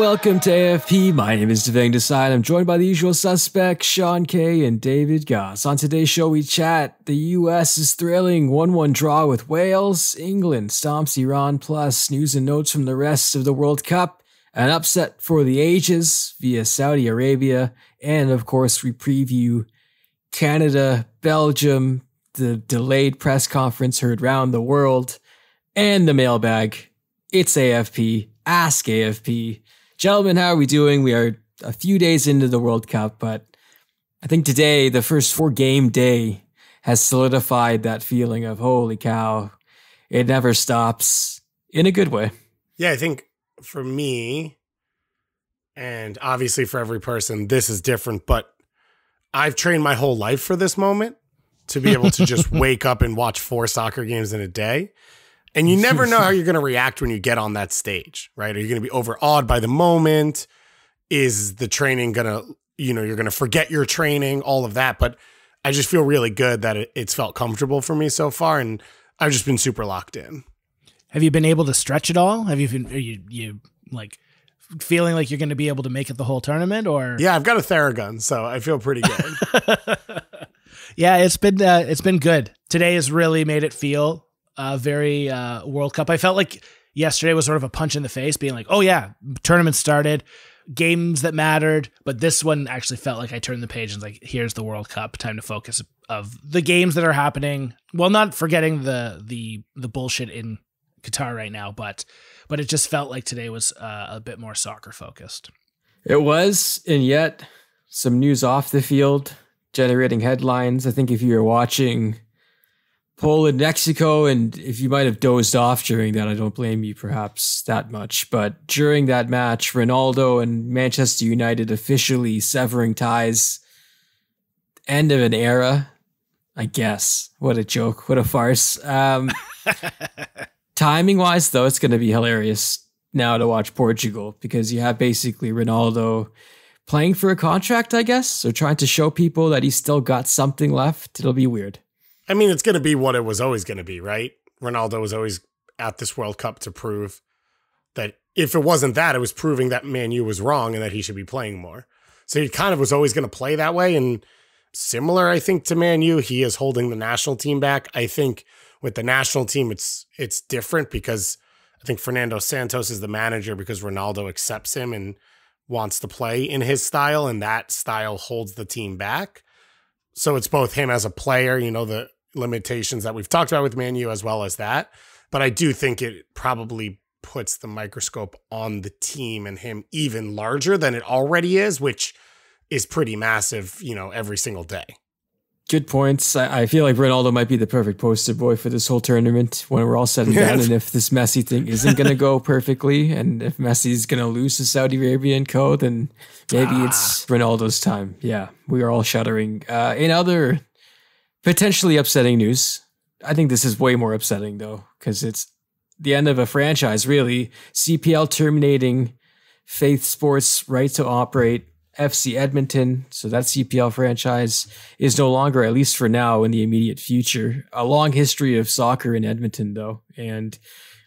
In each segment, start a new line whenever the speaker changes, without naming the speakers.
welcome to AFP. My name is Devang. I'm joined by the usual suspects, Sean Kay and David Goss. On today's show, we chat. The U.S. is thrilling 1-1 draw with Wales. England stomps Iran, plus news and notes from the rest of the World Cup. An upset for the ages via Saudi Arabia. And of course, we preview Canada, Belgium, the delayed press conference heard round the world, and the mailbag. It's AFP. Ask AFP. Gentlemen, how are we doing? We are a few days into the World Cup, but I think today, the first 4-game day, has solidified that feeling of, holy cow, it never stops, in a good way.
Yeah, I think for me, and obviously for every person, this is different, but I've trained my whole life for this moment to be able to just wake up and watch 4 soccer games in a day. And you never know how you're going to react when you get on that stage, right? Are you going to be overawed by the moment? Is the training going to, you're going to forget your training, all of that. But I just feel really good that it's felt comfortable for me so far. And I've just been super locked in.
Have you been able to stretch at all? Have you been, are you like feeling like you're going to be able to make it the whole tournament, or?
Yeah, I've got a Theragun, so I feel pretty good.
Yeah, it's been good. Today has really made it feel very World Cup. I felt like yesterday was sort of a punch in the face, being like, oh yeah, tournament started, games that mattered. But this one actually felt like I turned the page and was like, here's the World Cup, time to focus of the games that are happening. Well, not forgetting the bullshit in Qatar right now, but it just felt like today was a bit more soccer focused.
It was, and yet some news off the field generating headlines. I think if you were watching Poland, Mexico, and if you might have dozed off during that, I don't blame you perhaps that much. But during that match, Ronaldo and Manchester United officially severing ties. End of an era, I guess. What a joke. What a farce. Timing-wise, though, it's going to be hilarious now to watch Portugal, because you have basically Ronaldo playing for a contract, I guess, so trying to show people that he's still got something left. It'll be weird.
I mean, it's going to be what it was always going to be, right? Ronaldo was always at this World Cup to prove that if it wasn't that, it was proving that Man U was wrong and that he should be playing more. So he kind of was always going to play that way. And similar, I think, to Man U, he is holding the national team back. I think with the national team, it's different because I think Fernando Santos is the manager because Ronaldo accepts him and wants to play in his style, and that style holds the team back. So it's both him as a player, the limitations that we've talked about with Man U, as well as that. But I do think it probably puts the microscope on the team and him even larger than it already is, which is pretty massive, every single day.
Good points. I feel like Ronaldo might be the perfect poster boy for this whole tournament when we're all said and done. And if this Messi thing isn't going to go perfectly, and if Messi's going to lose to Saudi Arabia and co, then maybe it's Ronaldo's time. Yeah, we are all shuddering. In other potentially upsetting news, I think this is way more upsetting, though, because it's the end of a franchise, really. CPL terminating Faith Sports' right to operate FC Edmonton, so that CPL franchise is no longer, at least for now, in the immediate future. A long history of soccer in Edmonton, though, and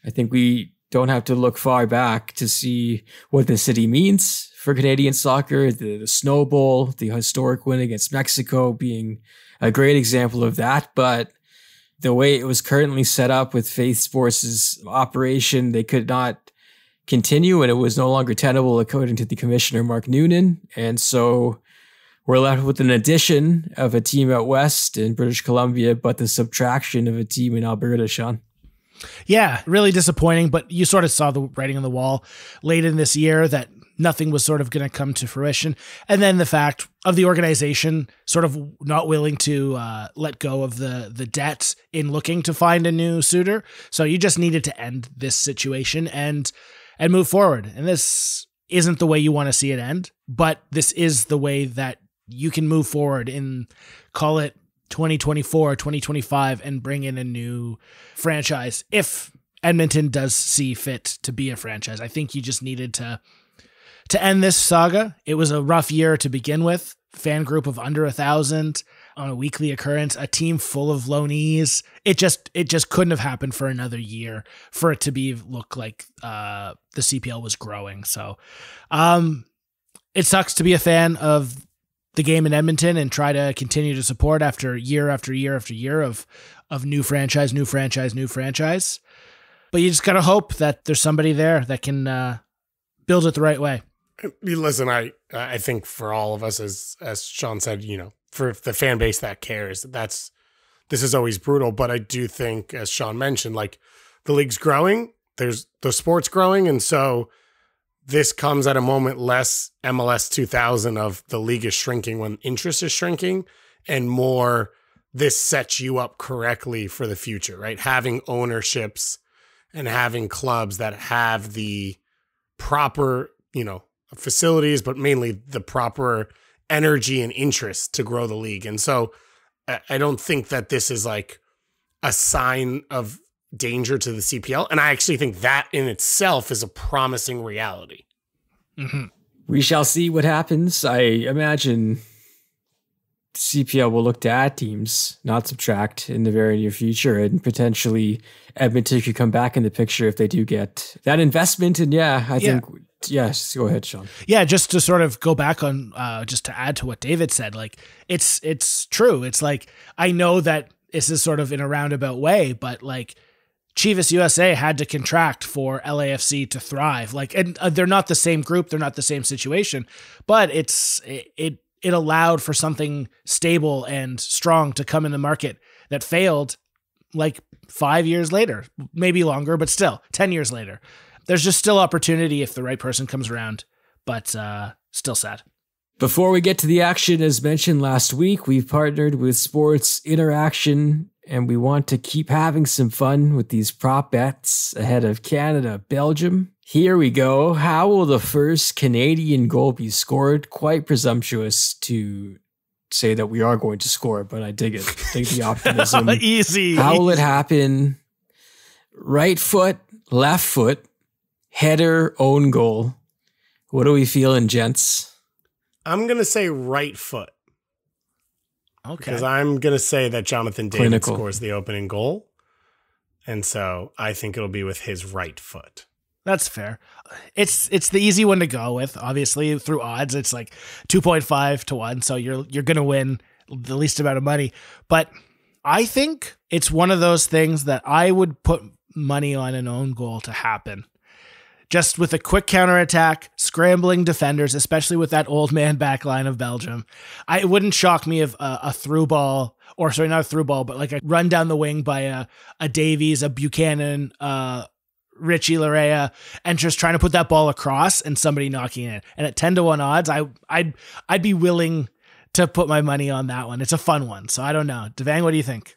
I think we don't have to look far back to see what the city means for Canadian soccer. The Snow Bowl, the historic win against Mexico being a great example of that, but the way it was currently set up with Faith Sports' operation, they could not continue, and it was no longer tenable according to the commissioner, Mark Noonan. And so we're left with an addition of a team out west in British Columbia, but the subtraction of a team in Alberta, Sean.
Yeah, really disappointing, but you sort of saw the writing on the wall late in this year that nothing was sort of going to come to fruition. And then the fact of the organization sort of not willing to let go of the debt in looking to find a new suitor. So you just needed to end this situation and move forward. And this isn't the way you want to see it end, but this is the way that you can move forward in, call it 2024, 2025, and bring in a new franchise. If Edmonton does see fit to be a franchise, I think you just needed to end this saga. It was a rough year to begin with. Fan group of under 1,000. on a weekly occurrence, a team full of loanees. It just couldn't have happened for another year for it to look like the CPL was growing. So it sucks to be a fan of the game in Edmonton and try to continue to support after year after year after year of new franchise. But you just got to hope that there's somebody there that can build it the right way.
Listen, I think for all of us, as Sean said, for the fan base that cares, this is always brutal. But I do think, as Sean mentioned, like the league's growing, there's the sport's growing. And so this comes at a moment less MLS 2000 of the league is shrinking when interest is shrinking, and more this sets you up correctly for the future, right? Having ownerships and having clubs that have the proper, facilities, but mainly the proper energy and interest to grow the league. And so I don't think that this is like a sign of danger to the CPL. And I actually think that in itself is a promising reality.
Mm-hmm. We shall see what happens. I imagine CPL will look to add teams, not subtract, in the very near future, and potentially Edmonton could come back in the picture if they do get that investment. And I think, yes, go ahead, Sean.
Yeah, just to sort of go back on, just to add to what David said, like it's true. It's like, I know that this is sort of in a roundabout way, but like Chivas USA had to contract for LAFC to thrive. Like, and they're not the same group, they're not the same situation, but it allowed for something stable and strong to come in the market that failed like 5 years later, maybe longer, but still 10 years later. There's just still opportunity if the right person comes around, but still sad.
Before we get to the action, as mentioned last week, we've partnered with Sports Interaction, and we want to keep having some fun with these prop bets ahead of Canada, Belgium. Here we go. How will the first Canadian goal be scored? Quite presumptuous to say that we are going to score, but I dig it. Dig the optimism.
Easy.
How will it happen? Right foot, left foot, header, own goal. What are we feeling, gents?
I'm going to say right foot.
Okay.
Because I'm going to say that Jonathan David scores the opening goal. And so I think it'll be with his right foot.
That's fair. It's the easy one to go with. Obviously, through odds, it's like 2.5 to 1. So you're going to win the least amount of money. But I think it's one of those things that I would put money on an own goal to happen. Just with a quick counterattack, scrambling defenders, especially with that old man back line of Belgium. It wouldn't shock me if a through ball, or sorry, not a through ball, but like a run down the wing by a Davies, a Buchanan, Richie Larea, and just trying to put that ball across and somebody knocking it. And at 10 to 1 odds, I'd be willing to put my money on that one. It's a fun one. So I don't know. Devang, what do you think?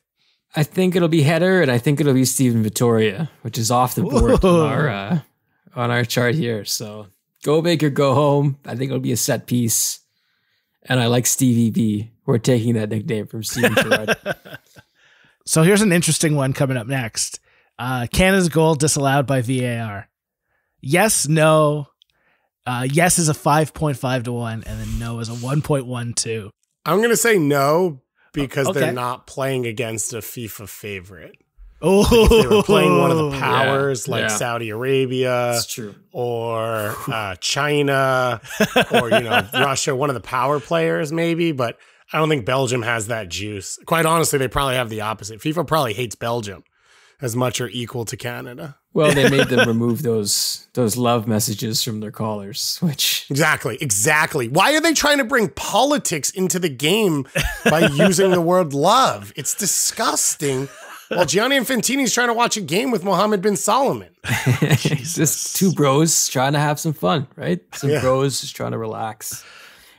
I think it'll be header, and I think it'll be Steven Vittoria, which is off the board on our chart here. So go big or go home. I think it'll be a set piece. And I like Stevie B. We're taking that nickname from Steven Gerrard.
So here's an interesting one coming up next. Canada's goal disallowed by VAR. Yes, no. Yes is a 5.5 to 1, and then no is a 1.12.
I'm going to say no because they're not playing against a FIFA favorite.
Oh,
like if they were playing one of the powers Saudi Arabia,
that's true,
or China, or Russia, one of the power players maybe. But I don't think Belgium has that juice. Quite honestly, they probably have the opposite. FIFA probably hates Belgium as much or equal to Canada.
Well, they made them remove those love messages from their callers, which
exactly. Why are they trying to bring politics into the game by using the word love? It's disgusting. Well, Gianni Infantini's trying to watch a game with Mohammed bin Salman.
Just two bros trying to have some fun, right? Some bros just trying to relax.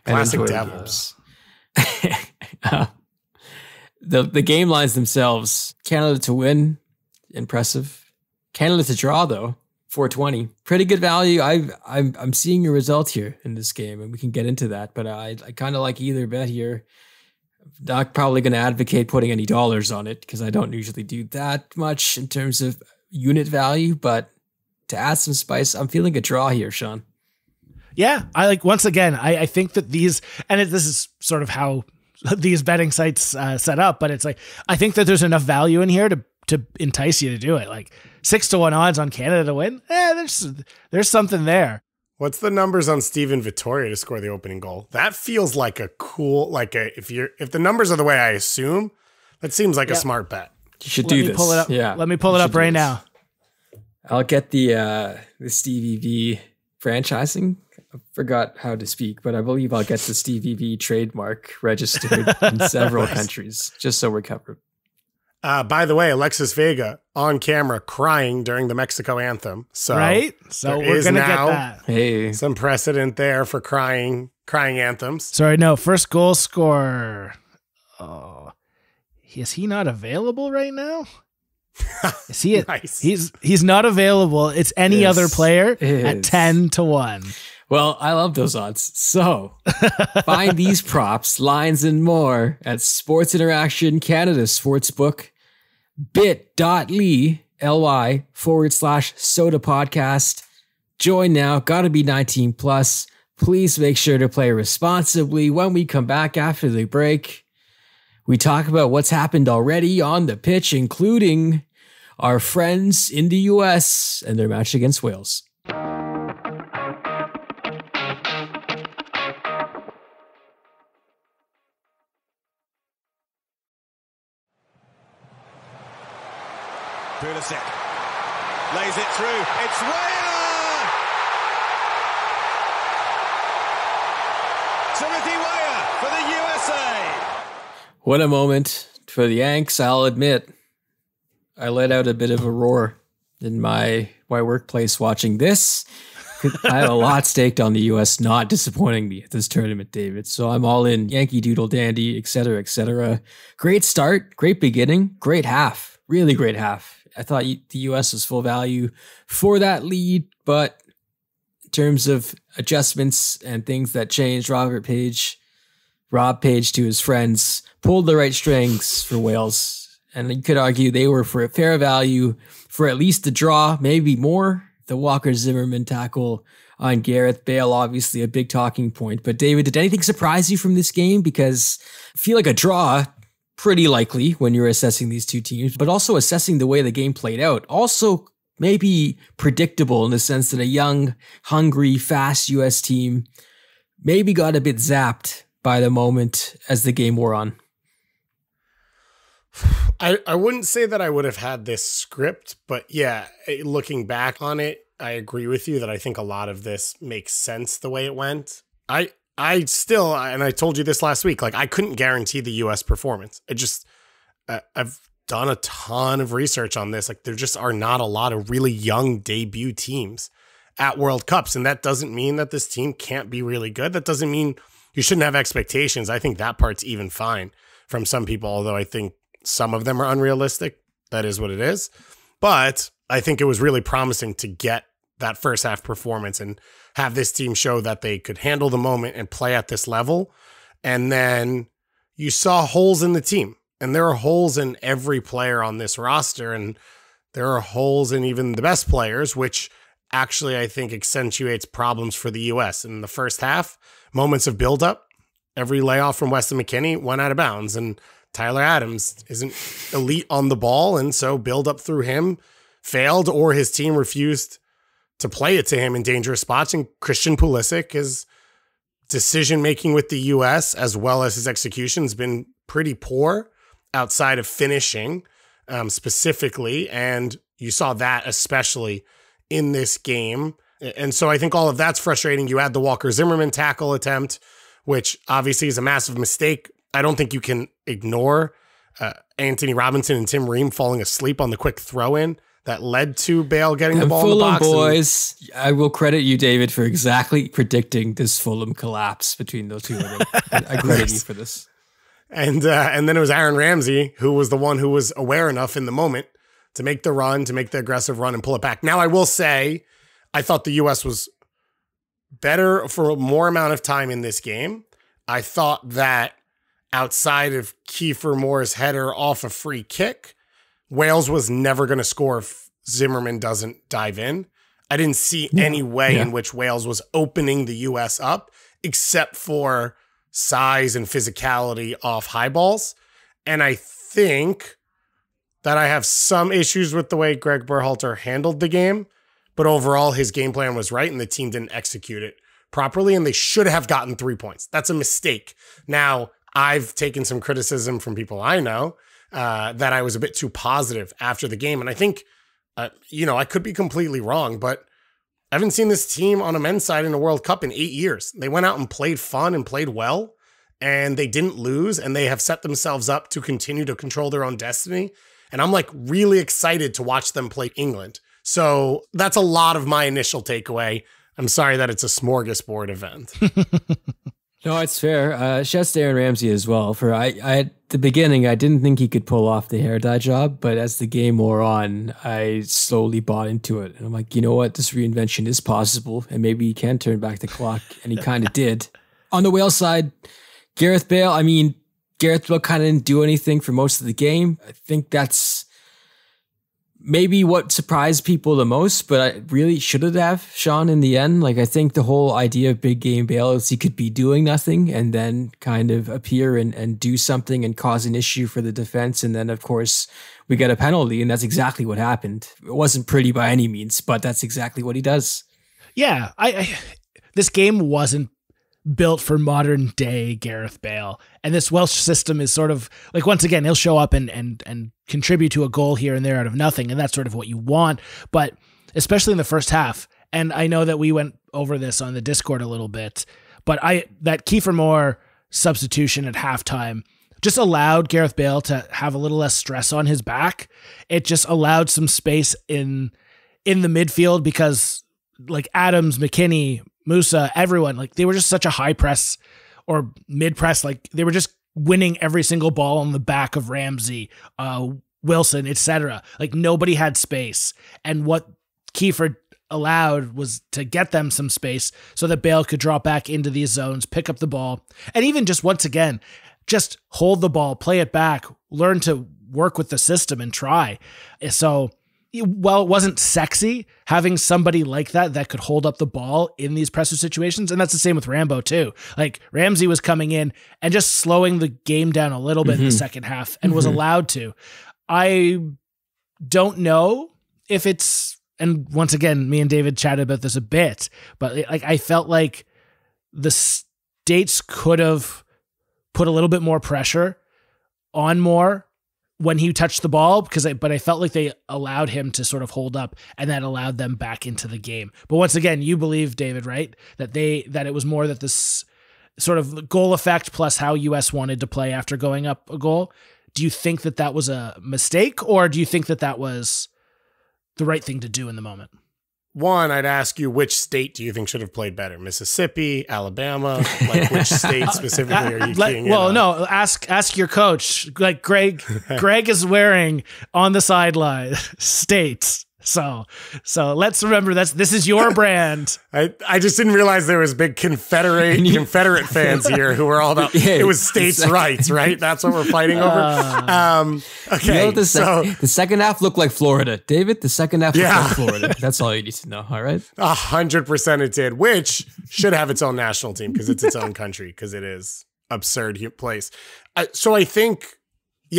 Classic Devils.
The game lines themselves, Canada to win, impressive. Canada to draw, though, 420. Pretty good value. I'm seeing a result here in this game, and we can get into that. But I kind of like either bet here. Not probably going to advocate putting any dollars on it because I don't usually do that much in terms of unit value. But to add some spice, I'm feeling a draw here, Sean.
Yeah, once again, I think that these, and this is sort of how these betting sites set up, but it's like, I think that there's enough value in here to entice you to do it. Like 6-1 odds on Canada to win. There's something there.
What's the numbers on Steven Vittoria to score the opening goal? That feels like a cool, if the numbers are the way I assume, that seems like a smart bet.
You should do this.
Pull it up.
Yeah.
Let me pull it up right now.
I'll get the Stevie V franchising. I forgot how to speak, but I believe I'll get the Stevie V trademark registered in several countries, just so we're covered.
By the way, Alexis Vega on camera crying during the Mexico anthem. So
right? So we're going to get that.
Hey.
Some precedent there for crying anthems.
Sorry, no. First goal scorer. Oh, is he not available right now? Is he?
Nice.
He's not available. It's any other player at 10-1.
Well, I love those odds. So find these props, lines, and more at Sports Interaction Canada Sportsbook, bit.ly/soda podcast. Join now. Gotta be 19 plus. Please make sure to play responsibly. When we come back after the break, we talk about what's happened already on the pitch, including our friends in the US and their match against Wales.
Pulisic lays it through. It's Weah! Timothy Weah for the USA.
What a moment for the Yanks, I'll admit. I let out a bit of a roar in my workplace watching this. I have a lot staked on the US not disappointing me at this tournament, David. So I'm all in Yankee Doodle Dandy, et cetera, et cetera. Great start, great beginning, great half, really great half. I thought the US was full value for that lead, but in terms of adjustments and things that changed, Rob Page to his friends pulled the right strings for Wales. And you could argue they were for a fair value for at least the draw, maybe more. The Walker-Zimmerman tackle on Gareth Bale, obviously a big talking point. But David, did anything surprise you from this game? Because I feel like a draw, pretty likely when you're assessing these two teams, but also assessing the way the game played out. Also maybe predictable in the sense that a young, hungry, fast US team maybe got a bit zapped by the moment as the game wore on.
I wouldn't say that I would have had this script, but yeah, looking back on it, I agree with you that I think a lot of this makes sense the way it went. I still, and I told you this last week, like I couldn't guarantee the US performance. I've done a ton of research on this. Like there just are not a lot of really young debut teams at World Cups. And that doesn't mean that this team can't be really good. That doesn't mean you shouldn't have expectations. I think that part's even fine from some people, although I think some of them are unrealistic. That is what it is. But I think it was really promising to get that first half performance and have this team show that they could handle the moment and play at this level. And then you saw holes in the team. And there are holes in every player on this roster. And there are holes in even the best players, which actually I think accentuates problems for the US. In the first half, moments of buildup, every layoff from Weston McKennie went out of bounds. And Tyler Adams isn't elite on the ball, and so build up through him failed, or his team refused to play it to him in dangerous spots. And Christian Pulisic, his decision-making with the U.S. as well as his execution has been pretty poor outside of finishing specifically. And you saw that especially in this game. And so I think all of that's frustrating. You add the Walker-Zimmerman tackle attempt, which obviously is a massive mistake. I don't think you can ignore Anthony Robinson and Tim Ream falling asleep on the quick throw-in that led to Bale getting the ball in the box.
Boys, I will credit you, David, for exactly predicting this Fulham collapse between those two. I credit you for this.
And then it was Aaron Ramsey, who was the one who was aware enough in the moment to make the run, to make the aggressive run and pull it back. Now, I will say, I thought the U.S. was better for a more amount of time in this game. I thought that outside of Kiefer Moore's header off a free kick, Wales was never going to score if Zimmerman doesn't dive in. I didn't see any way in which Wales was opening the U.S. up, except for size and physicality off high balls. And I think that I have some issues with the way Greg Berhalter handled the game, but overall his game plan was right and the team didn't execute it properly, and they should have gotten 3 points. That's a mistake. Now, I've taken some criticism from people I know that I was a bit too positive after the game. And I think, I could be completely wrong, but I haven't seen this team on a men's side in a World Cup in 8 years. They went out and played fun and played well, and they didn't lose, and they have set themselves up to continue to control their own destiny. And I'm like really excited to watch them play England. So that's a lot of my initial takeaway. I'm sorry that it's a smorgasbord event.
No, it's fair. Shouts to Aaron Ramsey as well. At the beginning, I didn't think he could pull off the hair dye job, but as the game wore on, I slowly bought into it. And I'm like, you know what? This reinvention is possible, and maybe he can turn back the clock. And he kind of did. On the Wales side, Gareth Bale kind of didn't do anything for most of the game. I think that's maybe what surprised people the most, but I really should have, Sean, in the end. Like, I think the whole idea of big game Bale is he could be doing nothing and then kind of appear and do something and cause an issue for the defense. And then, of course, we get a penalty, and that's exactly what happened. It wasn't pretty by any means, but that's exactly what he does.
Yeah, this game wasn't built for modern day Gareth Bale. And this Welsh system is sort of like, once again, he'll show up and contribute to a goal here and there out of nothing. And that's sort of what you want. But especially in the first half, and I know that we went over this on the Discord a little bit, but that Kiefer Moore substitution at halftime just allowed Gareth Bale to have a little less stress on his back. It just allowed some space in the midfield because like Adams, McKinney, Musa, everyone, like they were just such a high press or mid press. Like they were just winning every single ball on the back of Ramsey, Wilson, etc. Like nobody had space. And what Kiefer allowed was to get them some space so that Bale could drop back into these zones, pick up the ball, and even just once again, just hold the ball, play it back, learn to work with the system and try. So, well, it wasn't sexy having somebody like that could hold up the ball in these pressure situations. And that's the same with Rambo too. Like Ramsey was coming in and just slowing the game down a little bit in the second half and was allowed to. I don't know if it's, and once again, me and David chatted about this a bit, but like I felt like the States could have put a little bit more pressure on Moore when he touched the ball, but I felt like they allowed him to sort of hold up, and that allowed them back into the game. But once again, you believe, David, right? That it was more that this sort of goal effect plus how US wanted to play after going up a goal. Do you think that was a mistake, or do you think that was the right thing to do in the moment?
One, I'd ask you, which state do you think should have played better? Mississippi, Alabama? Like, which state specifically are you keying in on?
No, ask your coach. Like Greg is wearing on the sideline states. So let's remember this is your brand.
I just didn't realize there was big Confederate fans here who were all about it was states' rights, right? That's what we're fighting over. Okay,
the second half looked like Florida, David. The second half looked like Florida. That's all you need to know. All right,
100% it did. Which should have its own national team because it's its own country because it is absurd place. So I think,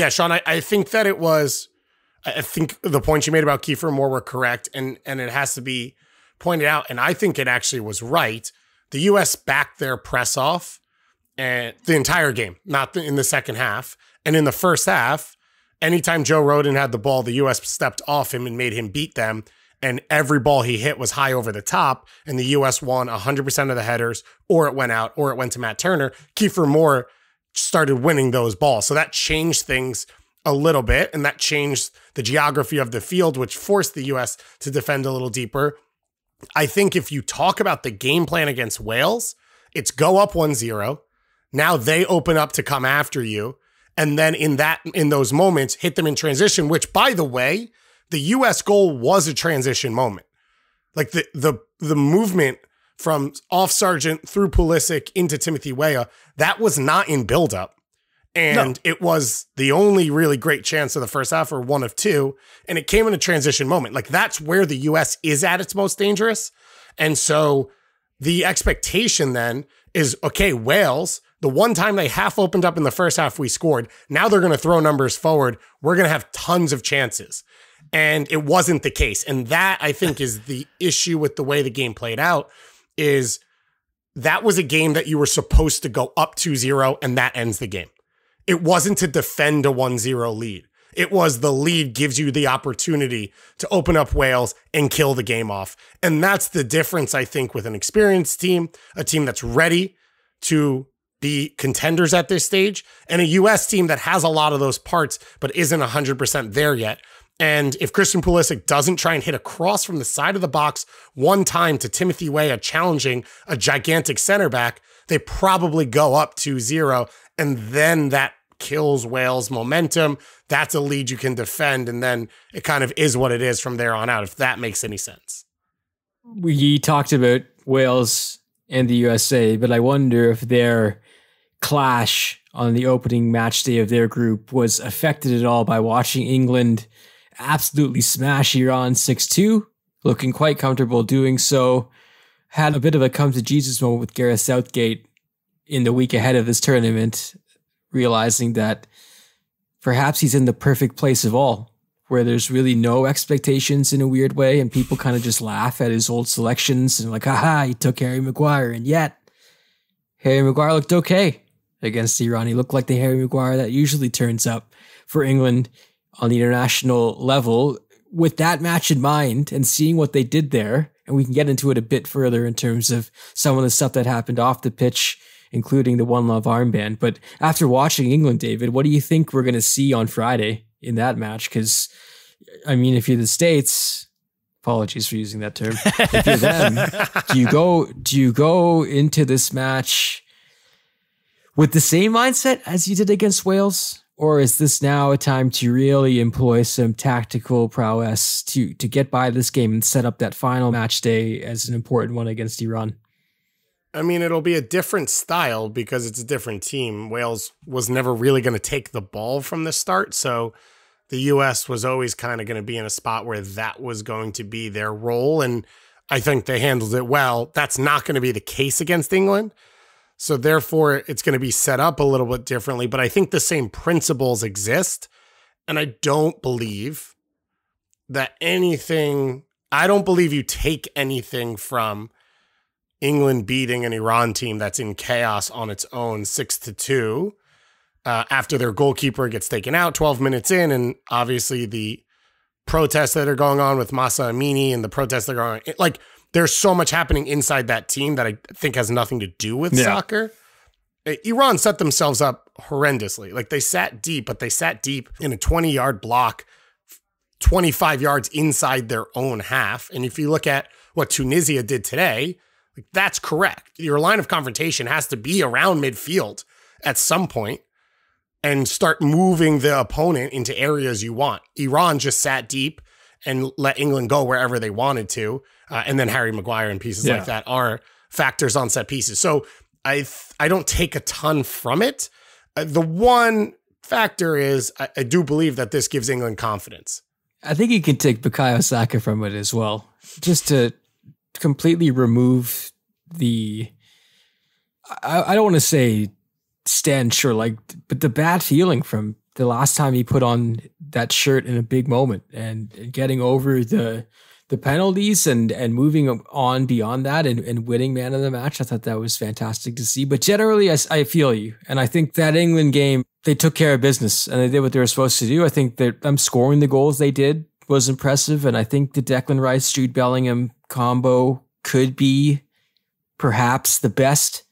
Sean, I think that it was. I think the points you made about Kiefer Moore were correct, and it has to be pointed out, and I think it actually was right. The U.S. backed their press off and the entire game, not in the second half. And in the first half, anytime Joe Rodon had the ball, the U.S. stepped off him and made him beat them, and every ball he hit was high over the top, and the U.S. won 100% of the headers, or it went out, or it went to Matt Turner. Kiefer Moore started winning those balls, so that changed things a little bit, and that changed the geography of the field, which forced the U.S. to defend a little deeper. I think if you talk about the game plan against Wales, it's go up 1-0. Now they open up to come after you. And then in those moments, hit them in transition, which, by the way, the U.S. goal was a transition moment. Like the movement from off Sargent through Pulisic into Timothy Weah, that was not in buildup. And it was the only really great chance of the first half, or one of two. And it came in a transition moment. Like that's where the U.S. is at its most dangerous. And so the expectation then is, okay, Wales, The one time they half opened up in the first half, we scored. Now they're going to throw numbers forward. We're going to have tons of chances. And it wasn't the case. And that, I think, is the issue with the way the game played out, is that was a game that you were supposed to go up 2-0 and that ends the game. It wasn't to defend a 1-0 lead. It was the lead gives you the opportunity to open up Wales and kill the game off. And that's the difference, I think, with an experienced team, a team that's ready to be contenders at this stage, and a U.S. team that has a lot of those parts but isn't 100% there yet. And if Christian Pulisic doesn't try and hit a cross from the side of the box one time to Timothy Weah challenging a gigantic center back, they probably go up 2-0, and then that kills Wales' momentum. That's a lead you can defend, and then it kind of is what it is from there on out, if that makes any sense.
We talked about Wales and the USA, but I wonder if their clash on the opening match day of their group was affected at all by watching England absolutely smash Iran 6-2, looking quite comfortable doing so. Had a bit of a come to Jesus moment with Gareth Southgate in the week ahead of this tournament, realizing that perhaps he's in the perfect place of all, where there's really no expectations in a weird way, and people kind of just laugh at his old selections and like, haha, he took Harry Maguire. And yet, Harry Maguire looked okay against Iran. He looked like the Harry Maguire that usually turns up for England on the international level. With that match in mind and seeing what they did there, and we can get into it a bit further in terms of some of the stuff that happened off the pitch, including the One Love armband. But after watching England, David, what do you think we're going to see on Friday in that match? Because, I mean, if you're the States, apologies for using that term, if you're them, do you go into this match with the same mindset as you did against Wales? Or is this now a time to really employ some tactical prowess to get by this game and set up that final match day as an important one against Iran?
I mean, it'll be a different style because it's a different team. Wales was never really going to take the ball from the start, so the U.S. was always kind of going to be in a spot where that was going to be their role, and I think they handled it well. That's not going to be the case against England. So therefore, it's going to be set up a little bit differently, but I think the same principles exist. And I don't believe that I don't believe you take anything from England beating an Iran team that's in chaos on its own 6-2 after their goalkeeper gets taken out 12 minutes in. And obviously the protests that are going on with Masa Amini and the protests that are going on, like, there's so much happening inside that team that I think has nothing to do with soccer. Iran set themselves up horrendously. Like, they sat deep, but they sat deep in a 20-yard block, 25 yards inside their own half. And if you look at what Tunisia did today, like, that's correct. Your line of confrontation has to be around midfield at some point and start moving the opponent into areas you want. Iran just sat deep and let England go wherever they wanted to. And then Harry Maguire and pieces like that are factors on set pieces. So I don't take a ton from it. The one factor is I do believe that this gives England confidence.
I think you can take Bukayo Saka from it as well, just to completely remove the, I don't want to say stench or like, but the bad feeling from the last time he put on that shirt in a big moment and getting over the penalties and moving on beyond that and winning man of the match. I thought that was fantastic to see. But generally, I feel you. And I think that England game, they took care of business and they did what they were supposed to do. I think that them scoring the goals they did was impressive. And I think the Declan Rice, Jude Bellingham combo could be perhaps the best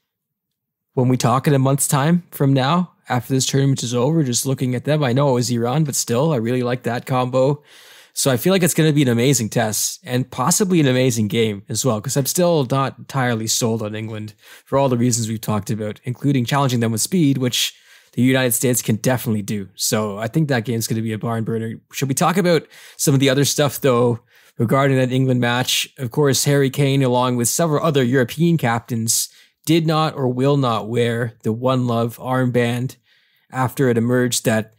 when we talk in a month's time from now, after this tournament is over, just looking at them. I know it was Iran, but still, I really like that combo. So I feel like it's going to be an amazing test and possibly an amazing game as well, because I'm still not entirely sold on England for all the reasons we've talked about, including challenging them with speed, which the United States can definitely do. So I think that game's going to be a barn burner. Should we talk about some of the other stuff, though, regarding that England match? Of course, Harry Kane, along with several other European captains, did not or will not wear the One Love armband after it emerged that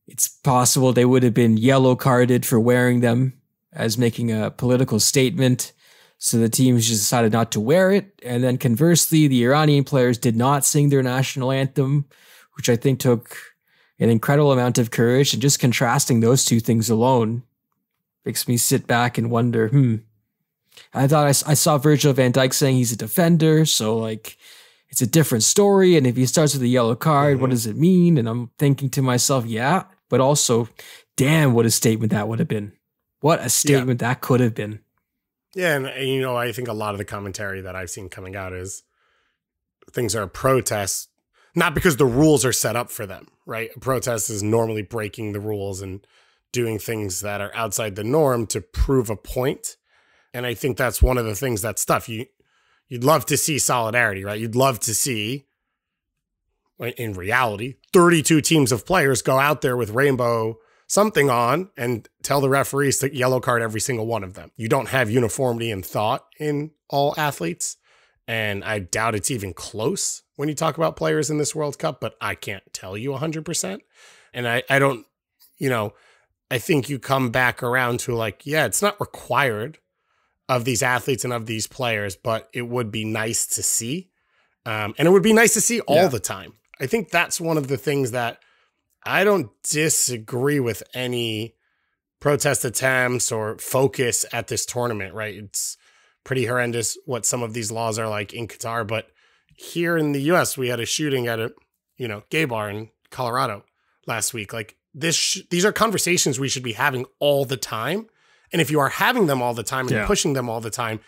it's possible they would have been yellow carded for wearing them as making a political statement. So the teams just decided not to wear it. And then conversely, the Iranian players did not sing their national anthem, which I think took an incredible amount of courage. And just contrasting those two things alone makes me sit back and wonder, I thought I saw Virgil van Dijk saying he's a defender. So like, it's a different story. And if he starts with a yellow card, what does it mean? And I'm thinking to myself, yeah, but also, damn, what a statement that would have been. What a statement that could have been.
Yeah, and I think a lot of the commentary that I've seen coming out is things are a protest, not because the rules are set up for them, right? A protest is normally breaking the rules and doing things that are outside the norm to prove a point. And I think that's one of the things that's tough. You'd love to see solidarity, right? You'd love to see, in reality, 32 teams of players go out there with rainbow something on and tell the referees to yellow card every single one of them. You don't have uniformity in thought in all athletes. And I doubt it's even close when you talk about players in this World Cup, but I can't tell you 100%. And I don't, I think you come back around to like, yeah, it's not required of these athletes and of these players, but it would be nice to see. And it would be nice to see all the time. I think that's one of the things that I don't disagree with any protest attempts or focus at this tournament, right? It's pretty horrendous what some of these laws are like in Qatar, but here in the US, we had a shooting at a, gay bar in Colorado last week. Like these are conversations we should be having all the time. And if you are having them all the time and pushing them all the time,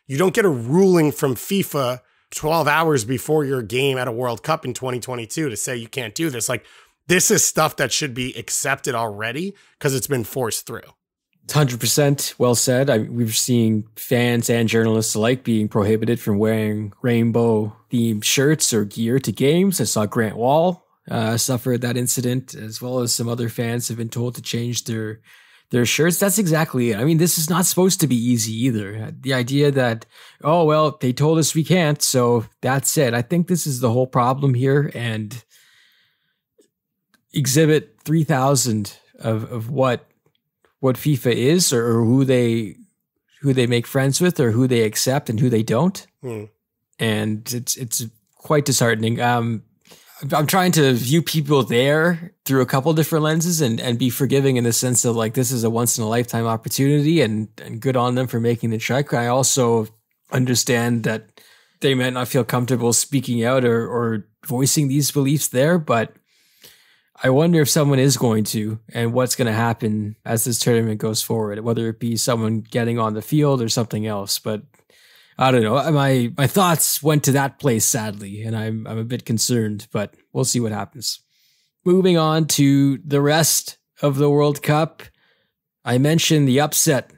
you don't get a ruling from FIFA 12 hours before your game at a World Cup in 2022 to say you can't do this. Like, this is stuff that should be accepted already because it's been forced through.
100% well said. We've seen fans and journalists alike being prohibited from wearing rainbow-themed shirts or gear to games. I saw Grant Wall suffered that incident, as well as some other fans have been told to change their shirts. That's exactly it. I mean, this is not supposed to be easy either. The idea that, oh, well, they told us we can't, so that's it. I think this is the whole problem here. And Exhibit 3000 of what FIFA is, or who they make friends with, or who they accept and who they don't. And it's quite disheartening. I'm trying to view people there through a couple different lenses and be forgiving in the sense of like, this is a once in a lifetime opportunity and good on them for making the trek. I also understand that they might not feel comfortable speaking out or voicing these beliefs there, but I wonder if someone is going to, and what's going to happen as this tournament goes forward, whether it be someone getting on the field or something else. But I don't know. My thoughts went to that place, sadly, and I'm a bit concerned, but we'll see what happens. Moving on to the rest of the World Cup, I mentioned the upset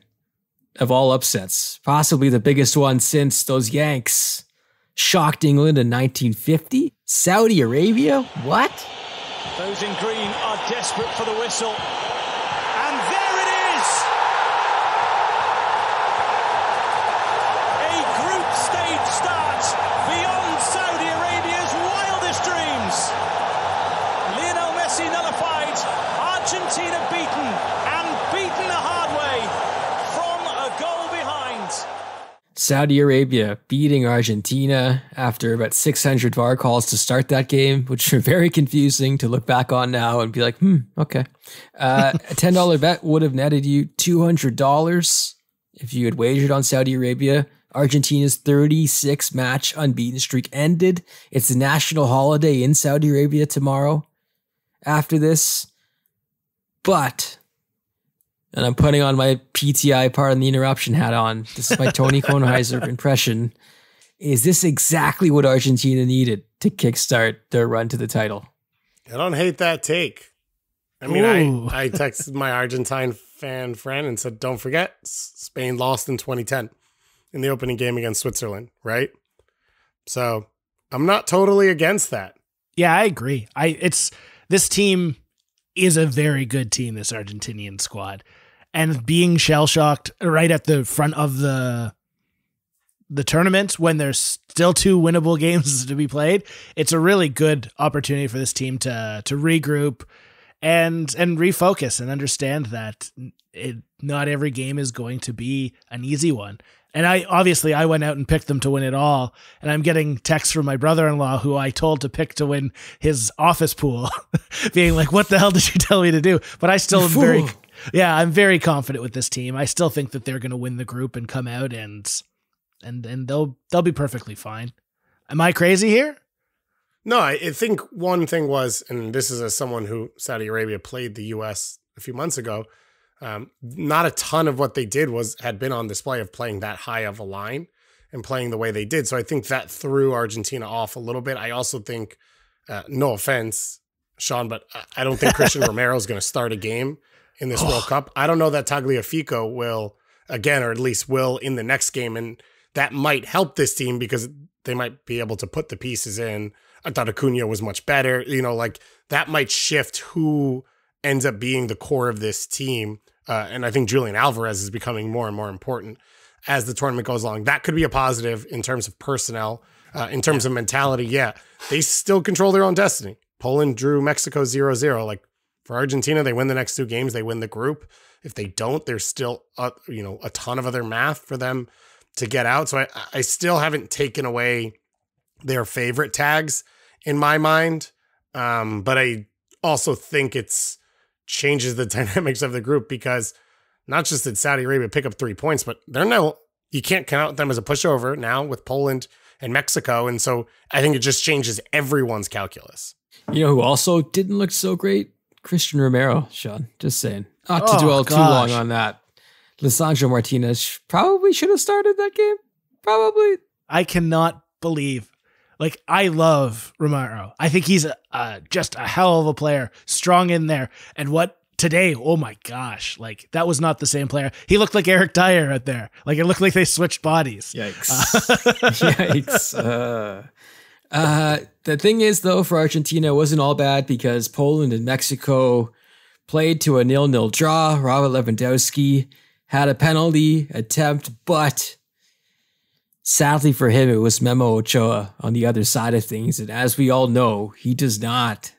of all upsets, possibly the biggest one since those Yanks shocked England in 1950. Saudi Arabia? What?
Those in green are desperate for the whistle. And there it is! A group stage start beyond Saudi Arabia's wildest dreams. Lionel Messi nullified, Argentina beaten, and beaten the hard way from a goal behind.
Saudi Arabia beating Argentina after about 600 VAR calls to start that game, which are very confusing to look back on now and be like, okay. A $10 bet would have netted you $200 if you had wagered on Saudi Arabia. Argentina's 36-match unbeaten streak ended. It's a national holiday in Saudi Arabia tomorrow after this. But... and I'm putting on my PTI pardon the interruption hat on. This is my Tony Kornheiser impression. Is this exactly what Argentina needed to kickstart their run to the title?
I don't hate that take. I mean, I texted my Argentine fan friend and said, don't forget, Spain lost in 2010 in the opening game against Switzerland, right? So I'm not totally against that.
Yeah, I agree. This team is a very good team, this Argentinian squad. And being shell-shocked right at the front of the tournament when there's still 2 winnable games to be played, it's a really good opportunity for this team to regroup and refocus and understand that not every game is going to be an easy one. And I went out and picked them to win it all. And I'm getting texts from my brother-in-law who I told to pick to win his office pool, being like, what the hell did you tell me to do? But I still am I'm very confident with this team. I still think that they're going to win the group and come out and they'll be perfectly fine. Am I crazy here?
No, I think one thing was, and this is as someone who Saudi Arabia played the U.S. a few months ago, not a ton of what they did had been on display of playing that high of a line and playing the way they did. So I think that threw Argentina off a little bit. I also think, no offense, Sean, but I don't think Christian Romero is going to start a game in this World Cup. I don't know that Tagliafico will again, or at least will in the next game. And that might help this team because they might be able to put the pieces in. I thought Acuna was much better. Like that might shift who ends up being the core of this team. And I think Julian Alvarez is becoming more and more important as the tournament goes along. That could be a positive in terms of personnel, in terms of mentality. Yeah, they still control their own destiny. Poland drew Mexico 0-0. Like for Argentina, they win the next two games, they win the group. If they don't, there's still a ton of other math for them to get out. So I still haven't taken away their favorite tags in my mind. But I also think it's changes the dynamics of the group because not just did Saudi Arabia pick up 3 points, but you can't count them as a pushover now with Poland and Mexico. And so I think it just changes everyone's calculus.
You know who also didn't look so great? Christian Romero, Sean. Just saying. Not to dwell too long on that. Lisandro Martinez probably should have started that game. Probably.
I cannot believe. I love Romero. I think he's just a hell of a player, strong in there. And what today, oh my gosh, that was not the same player. He looked like Eric Dyer out there. It looked like they switched bodies.
Yikes. Yikes. The thing is, though, for Argentina, it wasn't all bad because Poland and Mexico played to a 0-0 draw. Robert Lewandowski had a penalty attempt, but sadly for him, it was Memo Ochoa on the other side of things. And as we all know, he does not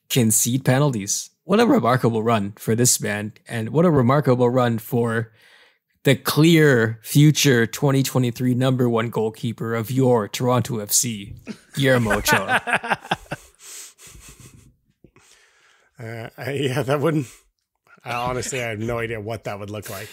concede penalties. What a remarkable run for this man. And what a remarkable run for the clear future 2023 number one goalkeeper of your Toronto FC, Guillermo Ochoa.
That wouldn't... honestly, I have no idea what that would look like.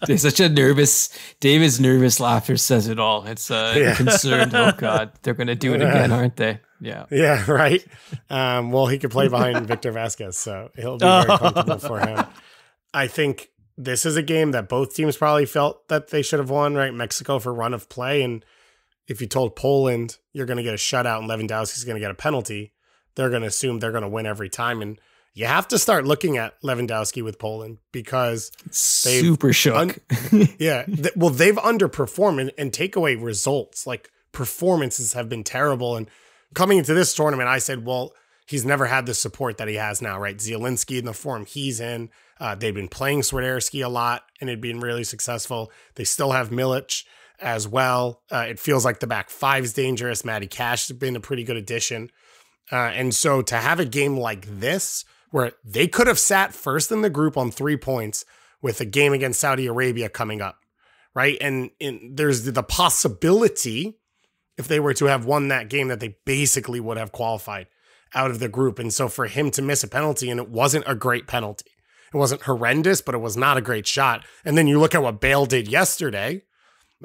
There's such a David's nervous laughter says it all. It's concerned. Oh God, they're going to do it again, aren't they? Yeah.
Yeah, right. Well, he could play behind Victor Vasquez, so he'll be very comfortable for him. I think this is a game that both teams probably felt that they should have won, right? Mexico for run of play. And if you told Poland you're going to get a shutout and Lewandowski's going to get a penalty, they're going to assume they're going to win every time. And you have to start looking at Lewandowski with Poland because they've
super shook.
They've underperformed and take away results. Performances have been terrible. And coming into this tournament, I said, well, he's never had the support that he has now, right? Zielinski in the form he's in. They've been playing Swiderski a lot and it'd been really successful. They still have Milic as well. It feels like the back five's dangerous. Matty Cash has been a pretty good addition. And so to have a game like this, where they could have sat first in the group on 3 points with a game against Saudi Arabia coming up, right? And there's the possibility, if they were to have won that game, that they basically would have qualified out of the group. And so for him to miss a penalty, and it wasn't a great penalty. It wasn't horrendous, but it was not a great shot. And then you look at what Bale did yesterday,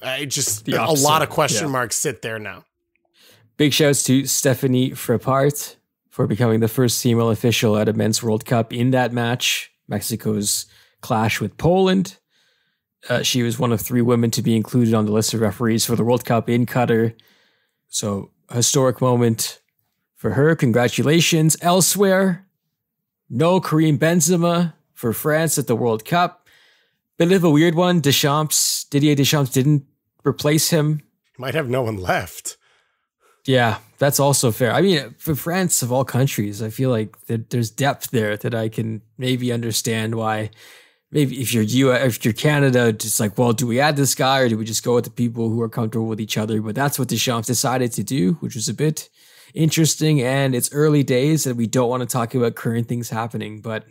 a lot of question marks sit there now.
Big shouts to Stephanie Frappart for becoming the first female official at a men's World Cup in that match, Mexico's clash with Poland. She was one of 3 women to be included on the list of referees for the World Cup in Qatar. So, a historic moment for her. Congratulations. Elsewhere, no Karim Benzema for France at the World Cup. Bit of a weird one. Didier Deschamps didn't replace him.
He might have no one left.
Yeah, that's also fair. I mean, for France of all countries, I feel like there's depth there that I can maybe understand why. Maybe if you're Canada, it's like, well, do we add this guy or do we just go with the people who are comfortable with each other? But that's what Deschamps decided to do, which was a bit interesting. And it's early days and we don't want to talk about current things happening, but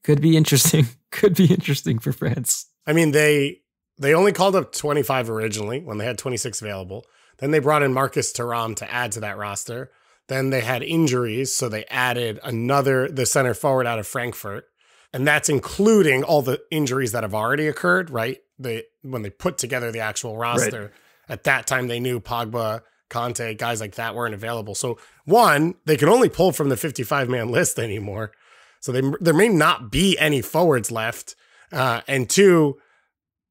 could be interesting. Could be interesting for France.
I mean, they they only called up 25 originally when they had 26 available. Then they brought in Marcus Thuram to add to that roster. Then they had injuries, so they added the center forward out of Frankfurt. And that's including all the injuries that have already occurred, right? When they put together the actual roster, right. At that time they knew Pogba, Conte, guys like that weren't available. So one, they can only pull from the 55-man list anymore. So there may not be any forwards left. And two,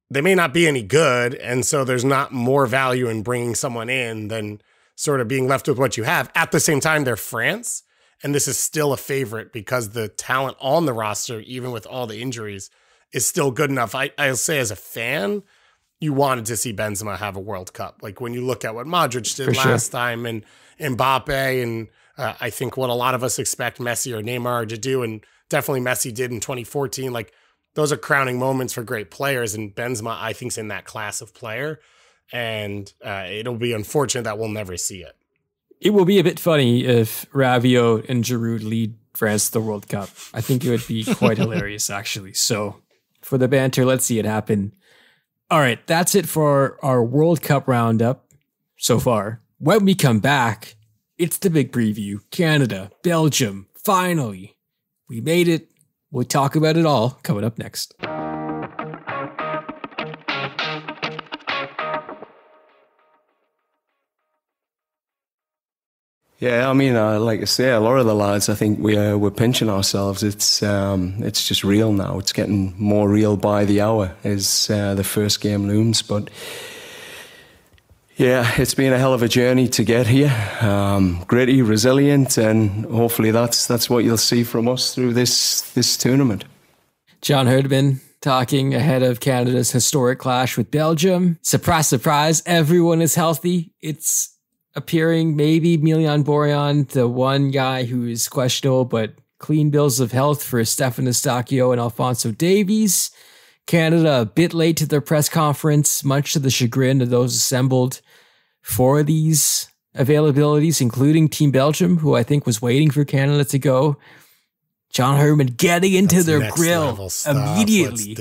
they may not be any good. And so there's not more value in bringing someone in than sort of being left with what you have. At the same time, they're France. And this is still a favorite because the talent on the roster, even with all the injuries, is still good enough. I'll say as a fan, you wanted to see Benzema have a World Cup. Like when you look at what Modric did last time and Mbappe and I think what a lot of us expect Messi or Neymar to do, and definitely Messi did in 2014, like those are crowning moments for great players. And Benzema, I think, is in that class of player. And it'll be unfortunate that we'll never see it.
It will be a bit funny if Rabiot and Giroud lead France to the World Cup. I think it would be quite hilarious, actually. So for the banter, let's see it happen. All right, that's it for our World Cup roundup so far. When we come back, it's the big preview. Canada, Belgium, finally. We made it. We'll talk about it all coming up next.
Yeah, I mean, like I say, a lot of the lads, I think we're pinching ourselves. It's just real now. It's getting more real by the hour as the first game looms. But yeah, it's been a hell of a journey to get here. Gritty, resilient, and hopefully that's what you'll see from us through this tournament.
John Herdman talking ahead of Canada's historic clash with Belgium. Surprise, surprise, everyone is healthy. It's appearing maybe Emilian Borjan, the one guy who is questionable, but clean bills of health for Stefan Eustáquio and Alphonso Davies. Canada a bit late to their press conference, much to the chagrin of those assembled for these availabilities, including Team Belgium, who I think was waiting for Canada to go. John Herdman getting into their grill immediately,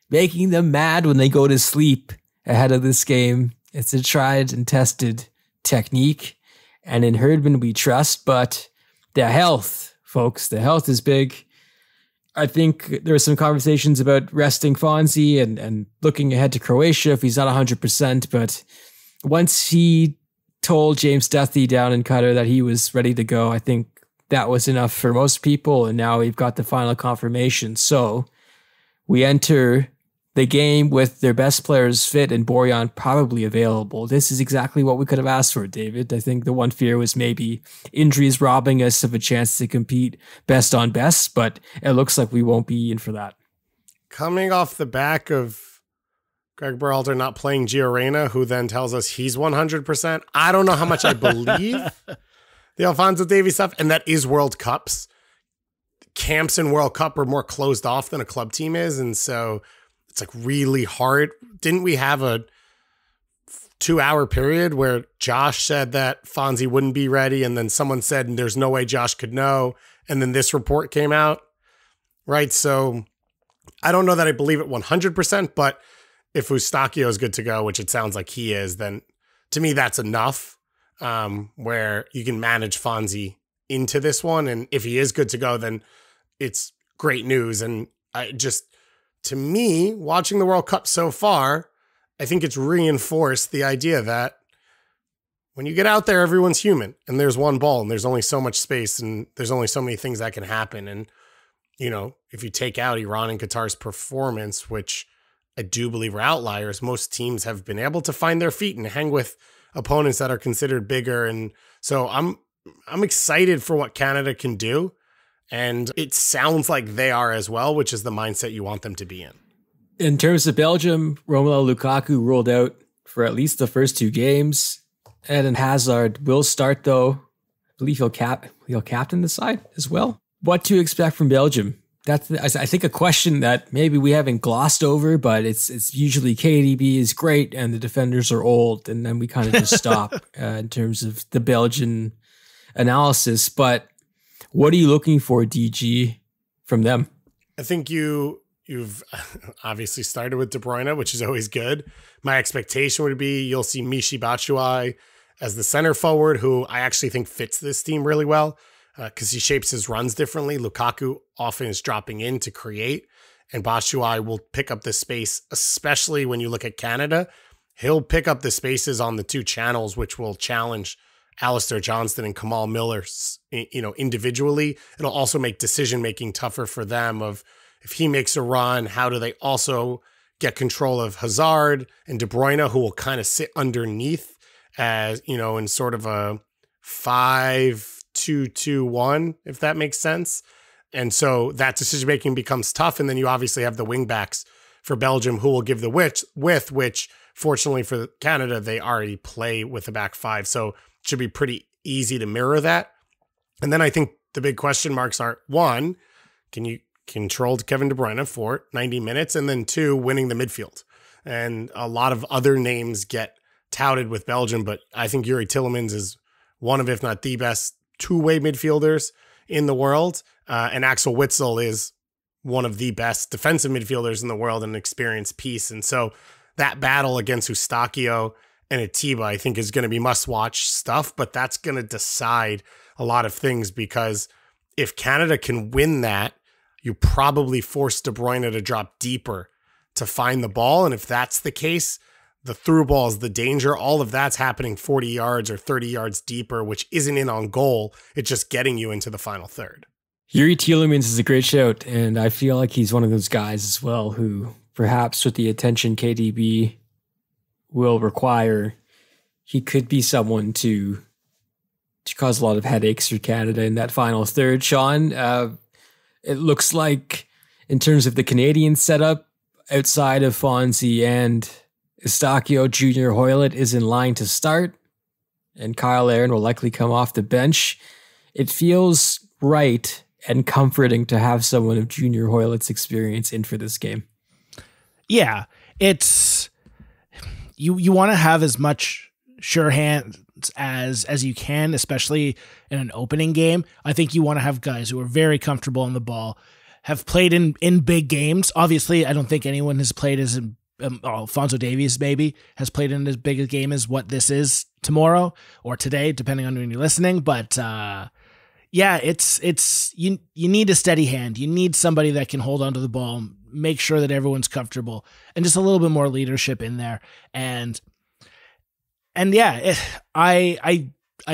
making them mad when they go to sleep ahead of this game. It's a tried and tested technique, and in Herdman we trust, but the health, folks, the health is big. I think there were some conversations about resting Fonzie and looking ahead to Croatia if he's not 100%, but once he told James Duthie down in Qatar that he was ready to go, I think that was enough for most people, and now we've got the final confirmation. So we enter the game with their best players fit and Borjan probably available. This is exactly what we could have asked for, David. I think the one fear was maybe injuries robbing us of a chance to compete best on best, but it looks like we won't be in for that.
Coming off the back of Greg Berhalter not playing Gio Reyna, who then tells us he's 100%, I don't know how much I believe the Alphonso Davies stuff, and that is World Cups. Camps in World Cup are more closed off than a club team is, and so it's like really hard. Didn't we have a 2-hour period where Josh said that Fonzie wouldn't be ready, and then someone said there's no way Josh could know, and then this report came out, right? So I don't know that I believe it 100%, but if Eustáquio is good to go, which it sounds like he is, then to me that's enough where you can manage Fonzie into this one, and if he is good to go, then it's great news. And to me, watching the World Cup so far, I think it's reinforced the idea that when you get out there, everyone's human and there's one ball and there's only so much space and there's only so many things that can happen. And, you know, if you take out Iran and Qatar's performance, which I do believe are outliers, most teams have been able to find their feet and hang with opponents that are considered bigger. And so I'm excited for what Canada can do. And it sounds like they are as well, which is the mindset you want them to be in.
In terms of Belgium, Romelu Lukaku ruled out for at least the first 2 games. Eden Hazard will start, though. I believe he'll captain the side as well. What to expect from Belgium? That's, I think, a question that maybe we haven't glossed over, but it's usually KDB is great and the defenders are old, and then we kind of just stop in terms of the Belgian analysis. But what are you looking for, DG, from them?
I think you you've obviously started with De Bruyne, which is always good. My expectation would be you'll see Michy Batshuayi as the center forward, who I actually think fits this team really well because he shapes his runs differently. Lukaku often is dropping in to create, and Batshuayi will pick up the space, especially when you look at Canada. He'll pick up the spaces on the two channels, which will challenge Alistair Johnston and Kamal Miller, individually. It'll also make decision-making tougher for them of if he makes a run, how do they also get control of Hazard and De Bruyne, who will kind of sit underneath as, in sort of a 5-2-2-1, if that makes sense. And so that decision-making becomes tough. And then you obviously have the wingbacks for Belgium who will give the width, which fortunately for Canada, they already play with a back five. So it should be pretty easy to mirror that. And then I think the big question marks are, one, can you control Kevin De Bruyne for 90 minutes? And then two, winning the midfield. And a lot of other names get touted with Belgium, but I think Yuri Tillemans is one of, if not the best, two-way midfielders in the world. And Axel Witsel is one of the best defensive midfielders in the world, and an experienced piece. And so that battle against Eustáquio and Atiba, I think, is going to be must-watch stuff, but that's going to decide a lot of things, because if Canada can win that, you probably force De Bruyne to drop deeper to find the ball. And if that's the case, the through balls, the danger, all of that's happening 40 yards or 30 yards deeper, which isn't in on goal. It's just getting you into the final third.
Yuri Tillemans is a great shout, and I feel like he's one of those guys as well who, perhaps with the attention KDB will require, he could be someone to cause a lot of headaches for Canada in that final third. Sean, it looks like in terms of the Canadian setup, outside of Fonzie and Eustáquio, Junior Hoylett is in line to start, and Kyle Aaron will likely come off the bench. It feels right and comforting to have someone of Junior Hoylett's experience in for this game.
Yeah, it's you want to have as much sure hands as you can, especially in an opening game. I think you want to have guys who are very comfortable on the ball, have played in big games. Obviously, I don't think anyone has played as Alphonso Davies maybe has played in as big a game as what this is tomorrow or today, depending on when you're listening. But yeah, it's you need a steady hand. You need somebody that can hold onto the ball, make sure that everyone's comfortable, and just a little bit more leadership in there. And yeah, I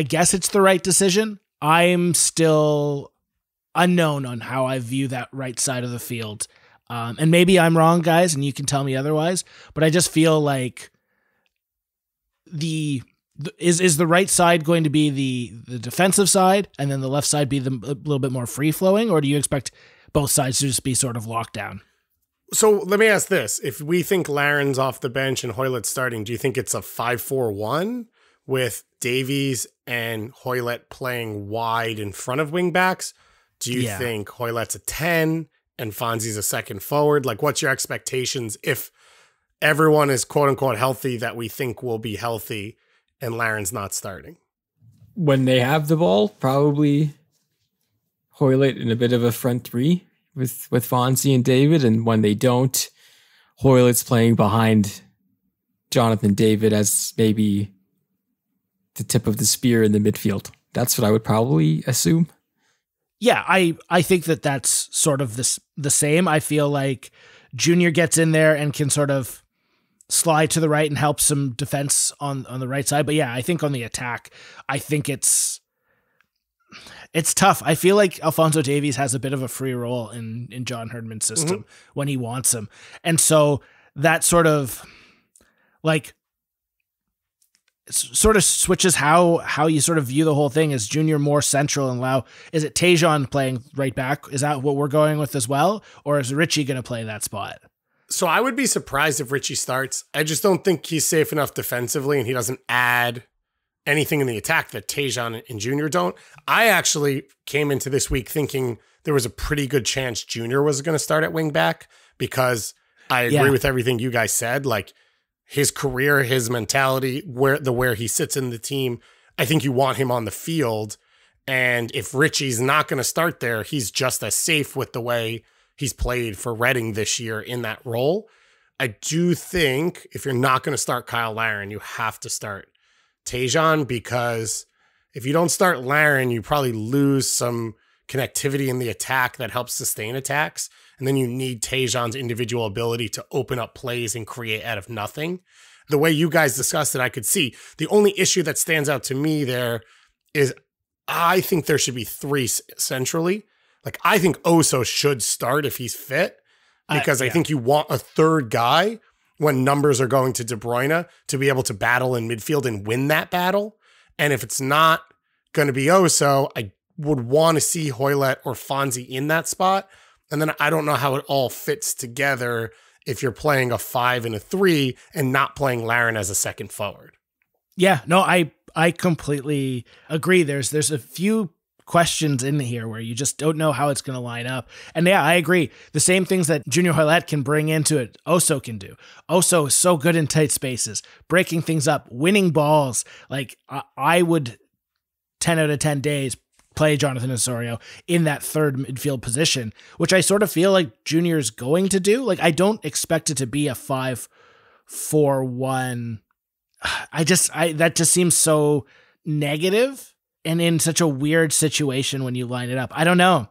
guess it's the right decision. I'm still unknown on how I view that right side of the field. And maybe I'm wrong, guys, and you can tell me otherwise, but I just feel like is the right side going to be the defensive side, and then the left side be a little bit more free flowing, or do you expect both sides to just be sort of locked down?
So let me ask this. If we think Laren's off the bench and Hoylett starting, do you think it's a 5-4-1 with Davies and Hoylett playing wide in front of wingbacks? Do you think Hoylett's a 10 and Fonzie's a second forward? Like, what's your expectations if everyone is quote unquote healthy that we think will be healthy and Laren's not starting?
When they have the ball, probably Hoylett in a bit of a front three with Fonzie and David. And when they don't, Hoylett's playing behind Jonathan David as maybe the tip of the spear in the midfield. That's what I would probably assume.
Yeah, I think that's sort of the same. I feel like Junior gets in there and can sort of slide to the right and help some defense on the right side. But yeah, I think on the attack, I think it's tough. I feel like Alphonso Davies has a bit of a free role in John Herdman's system when he wants him. And so that sort of switches how you sort of view the whole thing. Is Junior more central and is it Tejan playing right back? Is that what we're going with as well? Or is Richie going to play that spot?
So I would be surprised if Richie starts. I just don't think he's safe enough defensively, and he doesn't add anything in the attack that Tejan and Junior don't. I actually came into this week thinking there was a pretty good chance Junior was going to start at wing back, because I agree with everything you guys said. Like, his career, his mentality, where he sits in the team, I think you want him on the field. And if Richie's not going to start there, he's just as safe with the way he's played for Reading this year in that role. I do think if you're not going to start Kyle Larin, you have to start Tajon, because if you don't start Larin, you probably lose some connectivity in the attack that helps sustain attacks. And then you need Tajon's individual ability to open up plays and create out of nothing. The way you guys discussed it, I could see. The only issue that stands out to me there is I think there should be 3 centrally. Like, I think Oso should start if he's fit, because I think you want a third guy when numbers are going to De Bruyne to be able to battle in midfield and win that battle. And if it's not going to be Oso, I would want to see Hoylett or Fonzie in that spot. And then I don't know how it all fits together if you're playing a 5 and a 3 and not playing Larin as a second forward.
Yeah, no, I completely agree. There's a few questions in here where you just don't know how it's going to line up. And yeah, I agree. The same things that Junior Hoylett can bring into it, Oso can do. Oso is so good in tight spaces, breaking things up, winning balls. Like, I would 10 out of 10 days play Jonathan Osorio in that third midfield position, which I sort of feel like Junior is going to do. Like, I don't expect it to be a 5-4-1. That just seems so negative and in such a weird situation when you line it up. I don't know.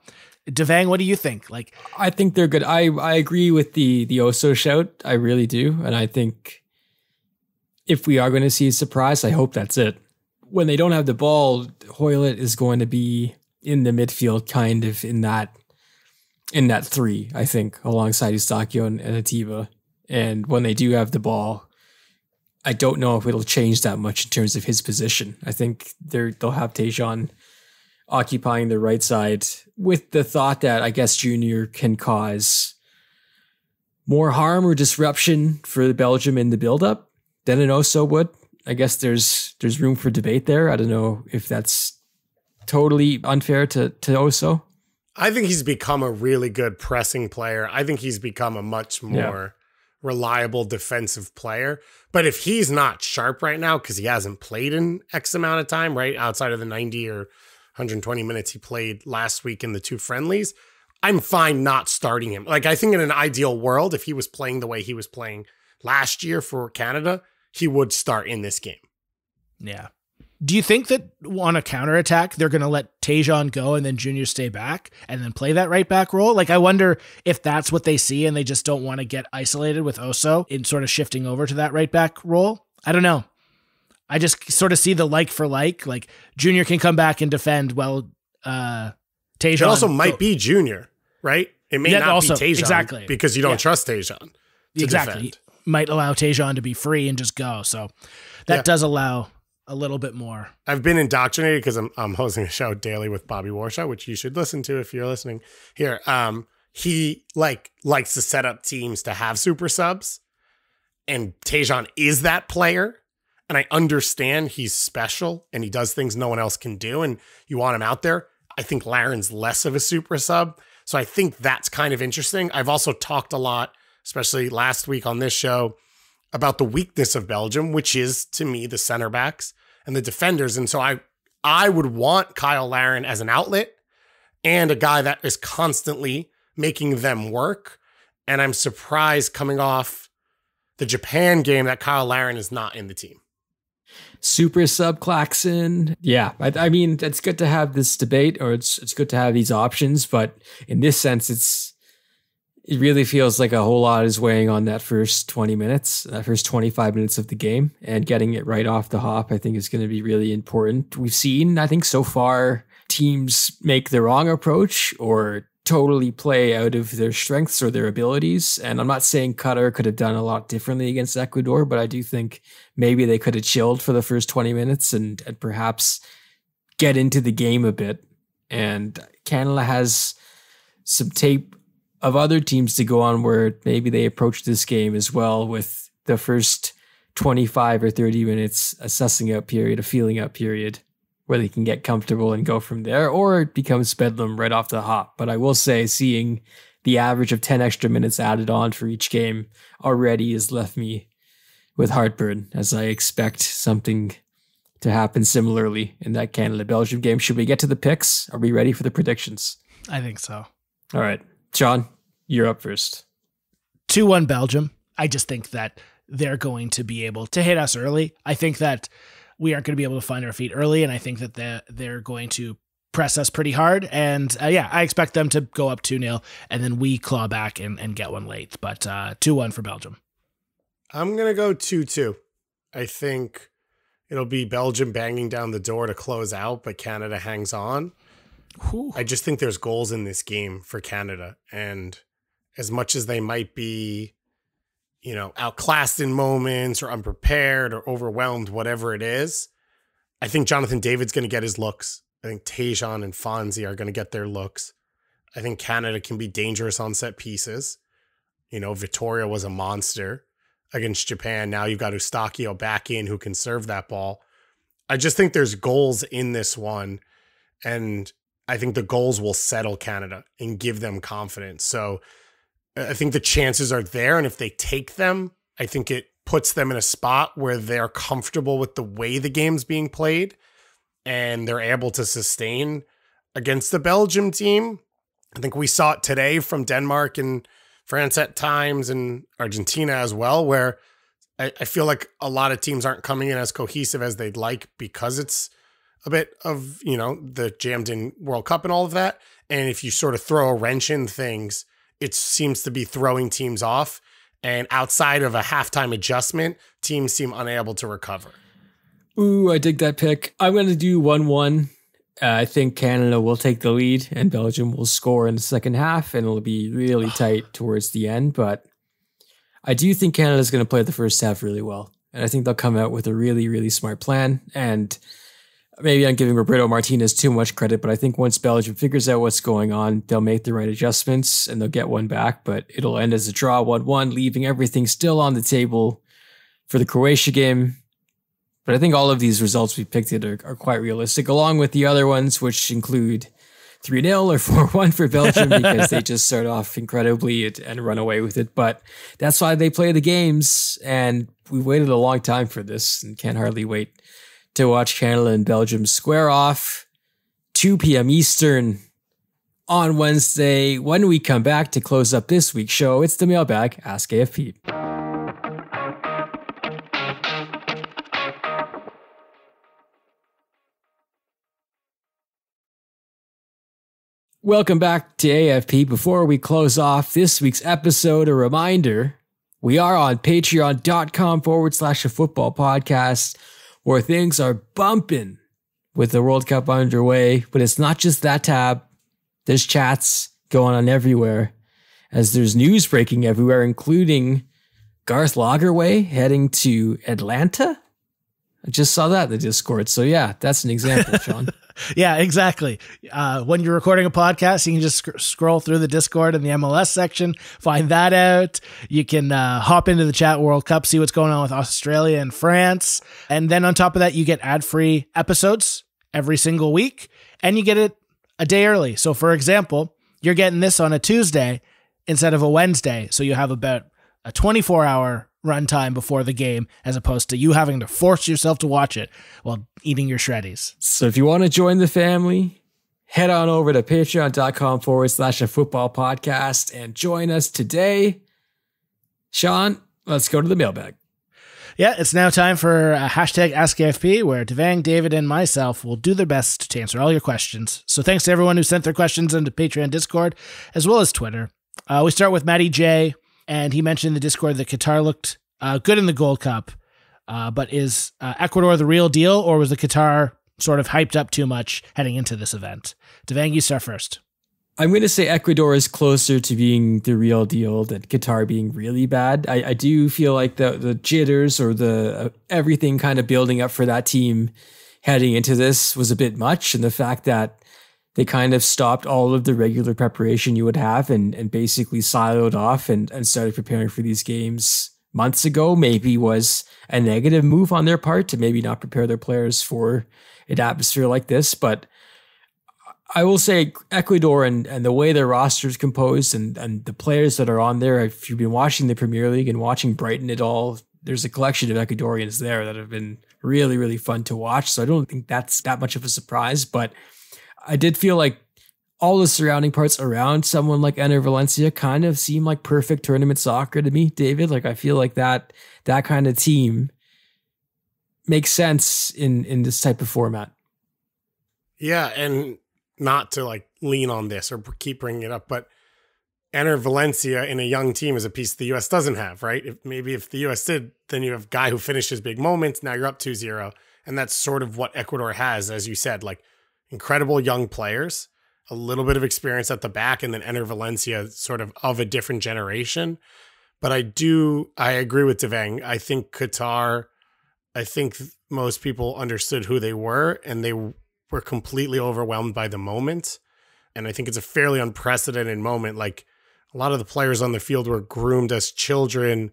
Devang, what do you think? Like,
I think they're good. I agree with the Oso shout. I really do. And I think if we are going to see a surprise, I hope that's it. When they don't have the ball, Hoylett is going to be in the midfield, kind of in that 3, I think, alongside Eustakio and Atiba. And when they do have the ball, I don't know if it'll change that much in terms of his position. I think they'll have Tajon occupying the right side with the thought that I guess Junior can cause more harm or disruption for Belgium in the build-up than an Oso would. I guess there's room for debate there. I don't know if that's totally unfair to Oso.
I think he's become a really good pressing player. I think he's become a much more reliable defensive player. But if he's not sharp right now, because he hasn't played in X amount of time, right, outside of the 90 or 120 minutes he played last week in the 2 friendlies, I'm fine not starting him. Like, I think in an ideal world, if he was playing the way he was playing last year for Canada, he would start in this game.
Yeah. Do you think that on a counterattack, they're going to let Tajon go and then Junior stay back and then play that right back role? Like, I wonder if that's what they see and they just don't want to get isolated with Oso in sort of shifting over to that right back role. I don't know. I just sort of see the like for like Junior can come back and defend while Tajon.
It also might be Junior, right? It may not also be Tajon,
exactly,
because you don't trust Tajon to defend.
Might allow Tajon to be free and just go. So that does allow a little bit more.
I've been indoctrinated because I'm hosting a show daily with Bobby Warshaw, which you should listen to if you're listening here. He likes to set up teams to have super subs, and Tajon is that player. And I understand he's special and he does things no one else can do, and you want him out there. I think Larin's less of a super sub. So I think that's kind of interesting. I've also talked a lot, especially last week on this show, about the weakness of Belgium, which is, to me, the center backs and the defenders. And so I would want Kyle Larin as an outlet and a guy that is constantly making them work. And I'm surprised coming off the Japan game that Kyle Larin is not in the team.
Super sub Claxon. Yeah, I mean, it's good to have this debate, or it's good to have these options. But in this sense, it really feels like a whole lot is weighing on that first 20 minutes, that first 25 minutes of the game, and getting it right off the hop, I think is going to be really important. We've seen, I think so far, teams make the wrong approach or totally play out of their strengths or their abilities. And I'm not saying Qatar could have done a lot differently against Ecuador, but I do think maybe they could have chilled for the first 20 minutes and perhaps get into the game a bit. And Canada has some tape of other teams to go on where maybe they approach this game as well with the first 25 or 30 minutes assessing out period, a feeling out period, where they can get comfortable and go from there, or it becomes bedlam right off the hop. But I will say, seeing the average of 10 extra minutes added on for each game already has left me with heartburn, as I expect something to happen similarly in that Canada-Belgium game. Should we get to the picks? Are we ready for the predictions?
I think so.
All right. John, You're up first.
2-1 Belgium. I just think that they're going to be able to hit us early. I think that we aren't going to be able to find our feet early, and I think that they're going to press us pretty hard. And I expect them to go up 2-0, and then we claw back and get one late. But 2-1 for Belgium.
I'm going to go 2-2. I think it'll be Belgium banging down the door to close out, but Canada hangs on.
Whew.
I just think there's goals in this game for Canada. And as much as they might be, outclassed in moments or unprepared or overwhelmed, whatever it is, I think Jonathan David's going to get his looks. I think Tajon and Fonzie are going to get their looks. I think Canada can be dangerous on set pieces. Vittoria was a monster against Japan. Now you've got Eustachio back in who can serve that ball. I just think there's goals in this one, and I think the goals will settle Canada and give them confidence. So I think the chances are there, and if they take them, I think it puts them in a spot where they're comfortable with the way the game's being played, and they're able to sustain against the Belgium team. I think we saw it today from Denmark and France at times, and Argentina as well, where I feel like a lot of teams aren't coming in as cohesive as they'd like because it's a bit of, the jammed in World Cup and all of that. And if you sort of throw a wrench in things, it seems to be throwing teams off. And outside of a halftime adjustment, teams seem unable to recover.
Ooh, I dig that pick. I'm going to do 1-1. I think Canada will take the lead and Belgium will score in the second half, and it'll be really tight towards the end. But I do think Canada's going to play the first half really well. And I think they'll come out with a really, really smart plan. And maybe I'm giving Roberto Martinez too much credit, but I think once Belgium figures out what's going on, they'll make the right adjustments and they'll get one back. But it'll end as a draw 1-1, leaving everything still on the table for the Croatia game. But I think all of these results we picked are quite realistic, along with the other ones, which include 3-0 or 4-1 for Belgium because they just start off incredibly and run away with it. But that's why they play the games, and we waited a long time for this and can't hardly wait to watch Canada and Belgium square off 2 p.m. Eastern on Wednesday. When we come back to close up this week's show, it's the mailbag, Ask AFP. Welcome back to AFP. Before we close off this week's episode, a reminder, we are on patreon.com/a football podcast, where things are bumping with the World Cup underway. But it's not just that tab. There's chats going on everywhere, as there's news breaking everywhere, including Garth Lagerwey heading to Atlanta. I just saw that in the Discord. So yeah, that's an example, Sean.
Yeah, exactly. When you're recording a podcast, you can just scroll through the Discord in the MLS section, find that out. You can hop into the chat World Cup, see what's going on with Australia and France. And then on top of that, you get ad-free episodes every single week, and you get it a day early. So for example, you're getting this on a Tuesday instead of a Wednesday. So you have about a 24-hour runtime before the game, as opposed to you having to force yourself to watch it while eating your shreddies.
So if you want to join the family, head on over to patreon.com/a football podcast and join us today. Sean, let's go to the mailbag.
Yeah, it's now time for hashtag Ask AFP, where Devang, David, and myself will do their best to answer all your questions. So thanks to everyone who sent their questions into Patreon Discord, as well as Twitter. We start with Matty J, and he mentioned in the Discord that Qatar looked good in the Gold Cup, but is Ecuador the real deal, or was the Qatar sort of hyped up too much heading into this event? Devang, you start first.
I'm going to say Ecuador is closer to being the real deal than Qatar being really bad. I do feel like the jitters or the everything kind of building up for that team heading into this was a bit much, and the fact that they kind of stopped all of the regular preparation you would have and basically siloed off and started preparing for these games months ago maybe was a negative move on their part to maybe not prepare their players for an atmosphere like this. But I will say Ecuador and the way their roster is composed and the players that are on there, if you've been watching the Premier League and watching Brighton at all, there's a collection of Ecuadorians there that have been really, really fun to watch. So I don't think that's that much of a surprise, but I did feel like all the surrounding parts around someone like Enner Valencia kind of seem like perfect tournament soccer to me, David. Like, I feel like that kind of team makes sense in this type of format.
Yeah, and not to like lean on this or keep bringing it up, but Enner Valencia in a young team is a piece the U.S. doesn't have, right? If the U.S. did, then you have a guy who finishes big moments. Now you're up 2-0. And that's sort of what Ecuador has, as you said, like incredible young players, a little bit of experience at the back, and then Enner Valencia sort of a different generation. But I agree with Devang. I think Qatar, most people understood who they were, and they were completely overwhelmed by the moment. And I think it's a fairly unprecedented moment. Like, a lot of the players on the field were groomed as children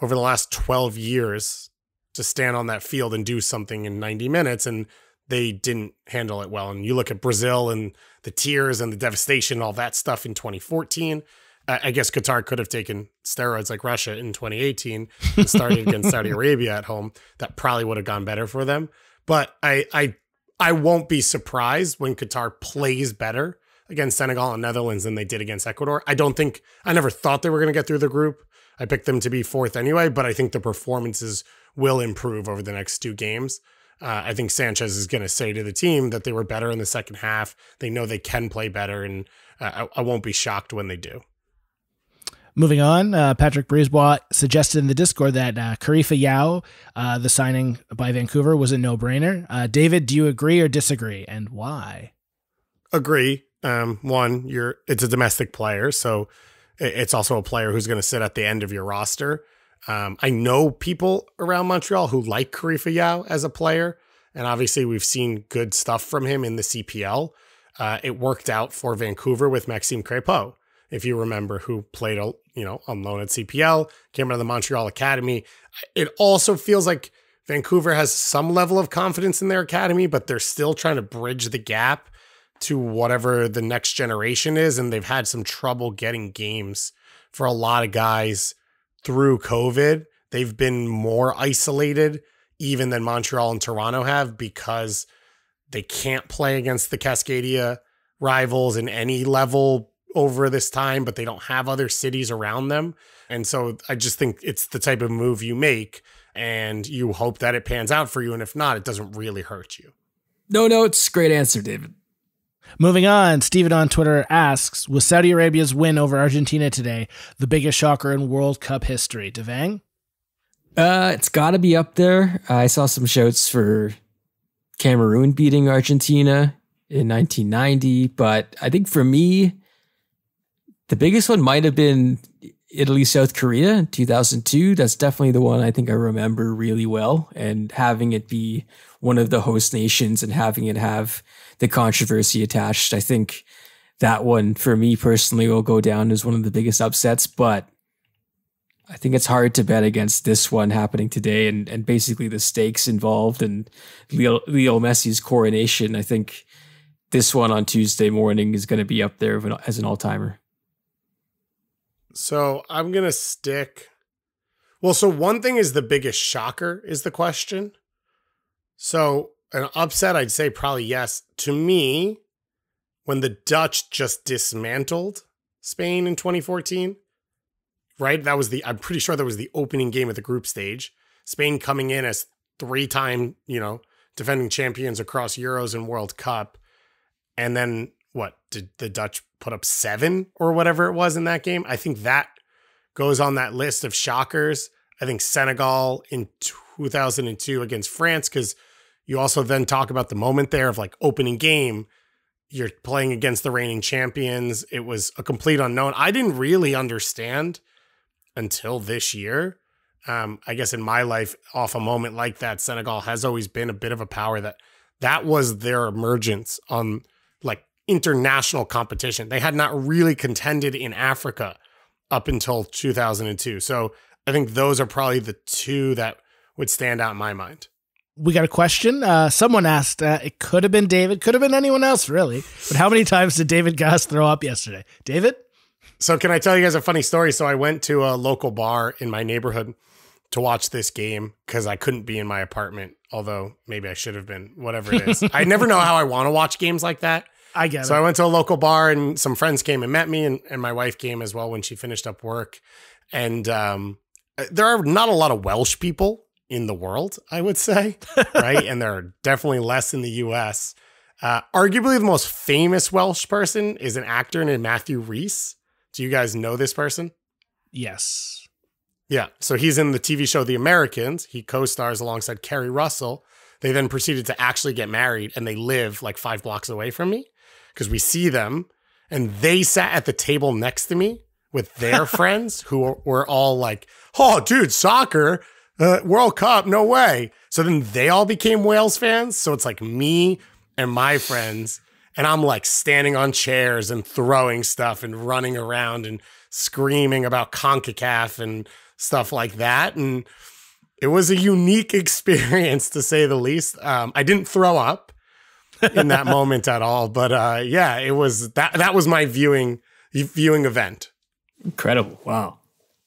over the last 12 years to stand on that field and do something in 90 minutes, and they didn't handle it well. And you look at Brazil and the tears and the devastation, all that stuff in 2014. I guess Qatar could have taken steroids like Russia in 2018 and started against Saudi Arabia at home. That probably would have gone better for them. But I won't be surprised when Qatar plays better against Senegal and Netherlands than they did against Ecuador. I never thought they were going to get through the group. I picked them to be fourth anyway, but I think the performances will improve over the next two games. I think Sanchez is going to say to the team that they were better in the second half. They know they can play better, and I won't be shocked when they do.
Moving on, Patrick Brisebois suggested in the Discord that Karifa Yao, the signing by Vancouver, was a no-brainer. David, do you agree or disagree, and why?
Agree. One, it's a domestic player, so it's also a player who's going to sit at the end of your roster. I know people around Montreal who like Karifa Yao as a player, and obviously we've seen good stuff from him in the CPL. It worked out for Vancouver with Maxime Crépeau, if you remember, who played on loan at CPL, came out of the Montreal Academy. It also feels like Vancouver has some level of confidence in their academy, but they're still trying to bridge the gap to whatever the next generation is, and they've had some trouble getting games for a lot of guys through COVID. They've been more isolated even than Montreal and Toronto have, because they can't play against the Cascadia rivals in any level over this time, but they don't have other cities around them. And so I just think it's the type of move you make, and you hope that it pans out for you. And if not, it doesn't really hurt you.
No, it's a great answer, David.
Moving on, Steven on Twitter asks, was Saudi Arabia's win over Argentina today the biggest shocker in World Cup history? Devang?
It's got to be up there. I saw some shouts for Cameroon beating Argentina in 1990, but I think for me, the biggest one might have been Italy, South Korea in 2002. That's definitely the one I think I remember really well, and having it be one of the host nations and having it have the controversy attached. I think that one for me personally will go down as one of the biggest upsets, but I think it's hard to bet against this one happening today and basically the stakes involved and Leo Messi's coronation. I think this one on Tuesday morning is going to be up there as an all-timer.
So I'm going to stick. Well, so one thing is the biggest shocker is the question. So an upset, I'd say probably yes. To me, when the Dutch just dismantled Spain in 2014, right? I'm pretty sure that was the opening game of the group stage. Spain coming in as 3-time, defending champions across Euros and World Cup. And then what, did the Dutch put up 7 or whatever it was in that game? I think that goes on that list of shockers. I think Senegal in 2002 against France, because you also then talk about the moment there of like opening game. You're playing against the reigning champions. It was a complete unknown. I didn't really understand until this year. I guess in my life, off a moment like that, Senegal has always been a bit of a power. That was their emergence on like international competition. They had not really contended in Africa up until 2002. So I think those are probably the two that would stand out in my mind.
We got a question. Someone asked, it could have been David, could have been anyone else really, but how many times did David Goss throw up yesterday? David?
So can I tell you guys a funny story? So I went to a local bar in my neighborhood to watch this game because I couldn't be in my apartment, although maybe I should have been, whatever it is. I never know how I want to watch games like that.
I get it.
So I went to a local bar and some friends came and met me, and my wife came as well when she finished up work. And there are not a lot of Welsh people in the world, I would say, right? And there are definitely less in the US. Arguably the most famous Welsh person is an actor named Matthew Rhys. Do you guys know this person?
Yes.
Yeah. So he's in the TV show The Americans. He co-stars alongside Kerry Russell. They then proceeded to actually get married, and they live like 5 blocks away from me because we see them, and they sat at the table next to me with their friends who were all like, oh, dude, soccer, World Cup, no way. So then they all became Wales fans. So it's like me and my friends, and I'm like standing on chairs and throwing stuff and running around and screaming about CONCACAF and stuff like that. And it was a unique experience, to say the least. I didn't throw up in that moment at all, but yeah, it was that was my viewing event.
Incredible. Wow.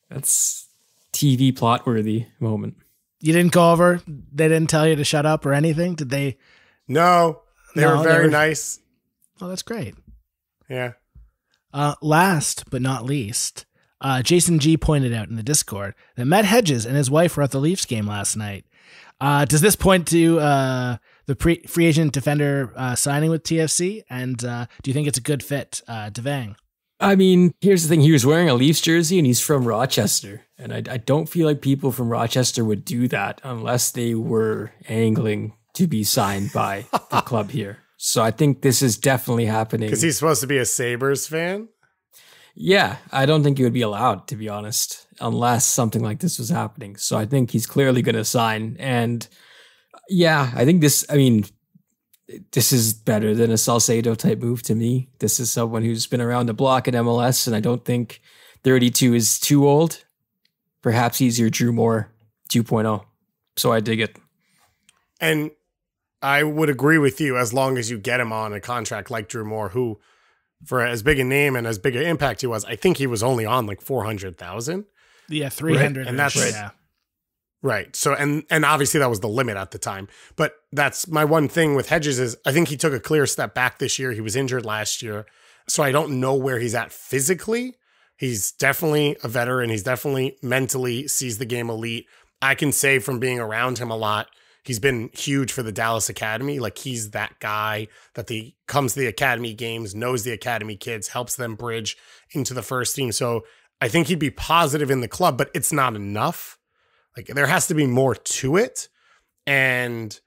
That's TV plot worthy moment.
You didn't go over? They didn't tell you to shut up or anything? Did they?
No, they were very nice.
Oh, that's great.
Yeah.
Last but not least, Jason G pointed out in the Discord that Matt Hedges and his wife were at the Leafs game last night. Does this point to the free agent defender signing with TFC? And do you think it's a good fit, Devang?
I mean, here's the thing. He was wearing a Leafs jersey and he's from Rochester. And I don't feel like people from Rochester would do that unless they were angling to be signed by the club here. So I think this is definitely happening.
Because he's supposed to be a Sabres fan?
Yeah, I don't think he would be allowed, to be honest, unless something like this was happening. So I think he's clearly going to sign. And yeah, I think this is better than a Salcedo type move to me. This is someone who's been around the block at MLS, and I don't think 32 is too old. Perhaps he's your Drew Moore 2.0. So I dig it.
And I would agree with you as long as you get him on a contract like Drew Moore, who, for as big a name and as big an impact he was, I think he was only on like 400,000.
Yeah, 300.
Right? And that's right.
Yeah.
Right. So, and obviously that was the limit at the time. But that's my one thing with Hedges is I think he took a clear step back this year. He was injured last year. So I don't know where he's at physically. He's definitely a veteran. He's definitely mentally sees the game elite. I can say from being around him a lot, he's been huge for the Dallas Academy. Like he's that guy that comes to the Academy games, knows the Academy kids, helps them bridge into the first team. So I think he'd be positive in the club, but it's not enough. Like there has to be more to it. And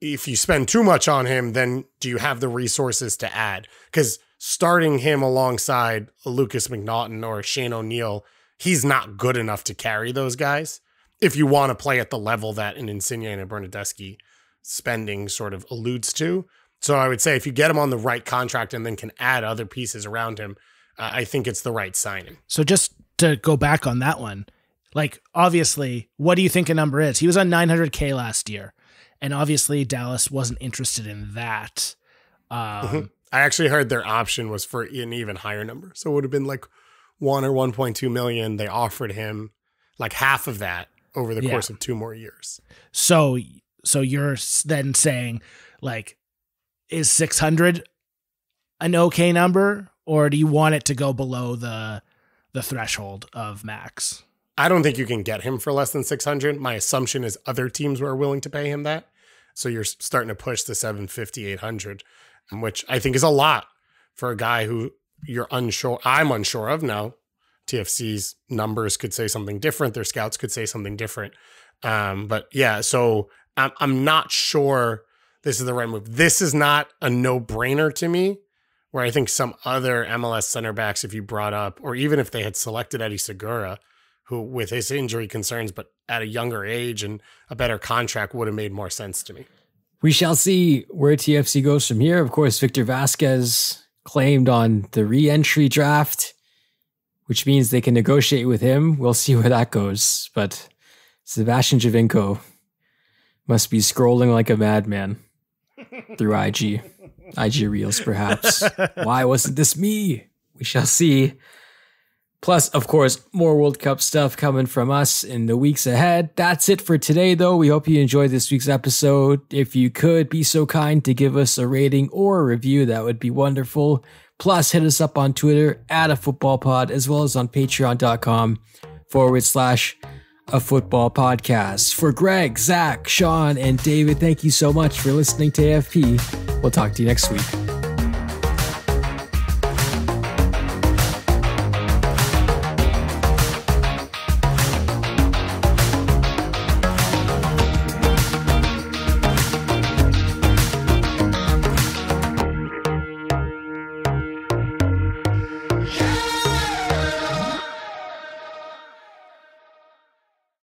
if you spend too much on him, then do you have the resources to add? Because starting him alongside a Lucas McNaughton or a Shane O'Neill, he's not good enough to carry those guys if you want to play at the level that an Insigne and a Bernadeschi spending sort of alludes to. So I would say if you get him on the right contract and then can add other pieces around him, I think it's the right signing.
So just to go back on that one, like obviously, what do you think a number is? He was on 900K last year, and obviously Dallas wasn't interested in that.
I actually heard their option was for an even higher number. So it would have been like 1 or 1.2 million. They offered him like half of that over the course of 2 more years.
So you're then saying like, is 600 an okay number, or do you want it to go below the threshold of max?
I don't think you can get him for less than 600. My assumption is other teams were willing to pay him that. So you're starting to push the 750, 800, which I think is a lot for a guy who you're unsure. I'm unsure of now. TFC's numbers could say something different. Their scouts could say something different. But yeah, so I'm not sure this is the right move. This is not a no-brainer to me, where I think some other MLS center backs, if you brought up, or even if they had selected Eddie Segura, who with his injury concerns, but at a younger age and a better contract, would have made more sense to me.
We shall see where TFC goes from here. Of course, Victor Vasquez claimed on the re-entry draft, which means they can negotiate with him. We'll see where that goes. But Sebastian Giovinco must be scrolling like a madman through IG Reels, perhaps. Why wasn't this me? We shall see. Plus, of course, more World Cup stuff coming from us in the weeks ahead. That's it for today, though. We hope you enjoyed this week's episode. If you could be so kind to give us a rating or a review, that would be wonderful. Plus, hit us up on Twitter @afootballpod, as well as on patreon.com/afootballpodcast. For Greg, Zach, Sean, and David, thank you so much for listening to AFP. We'll talk to you next week.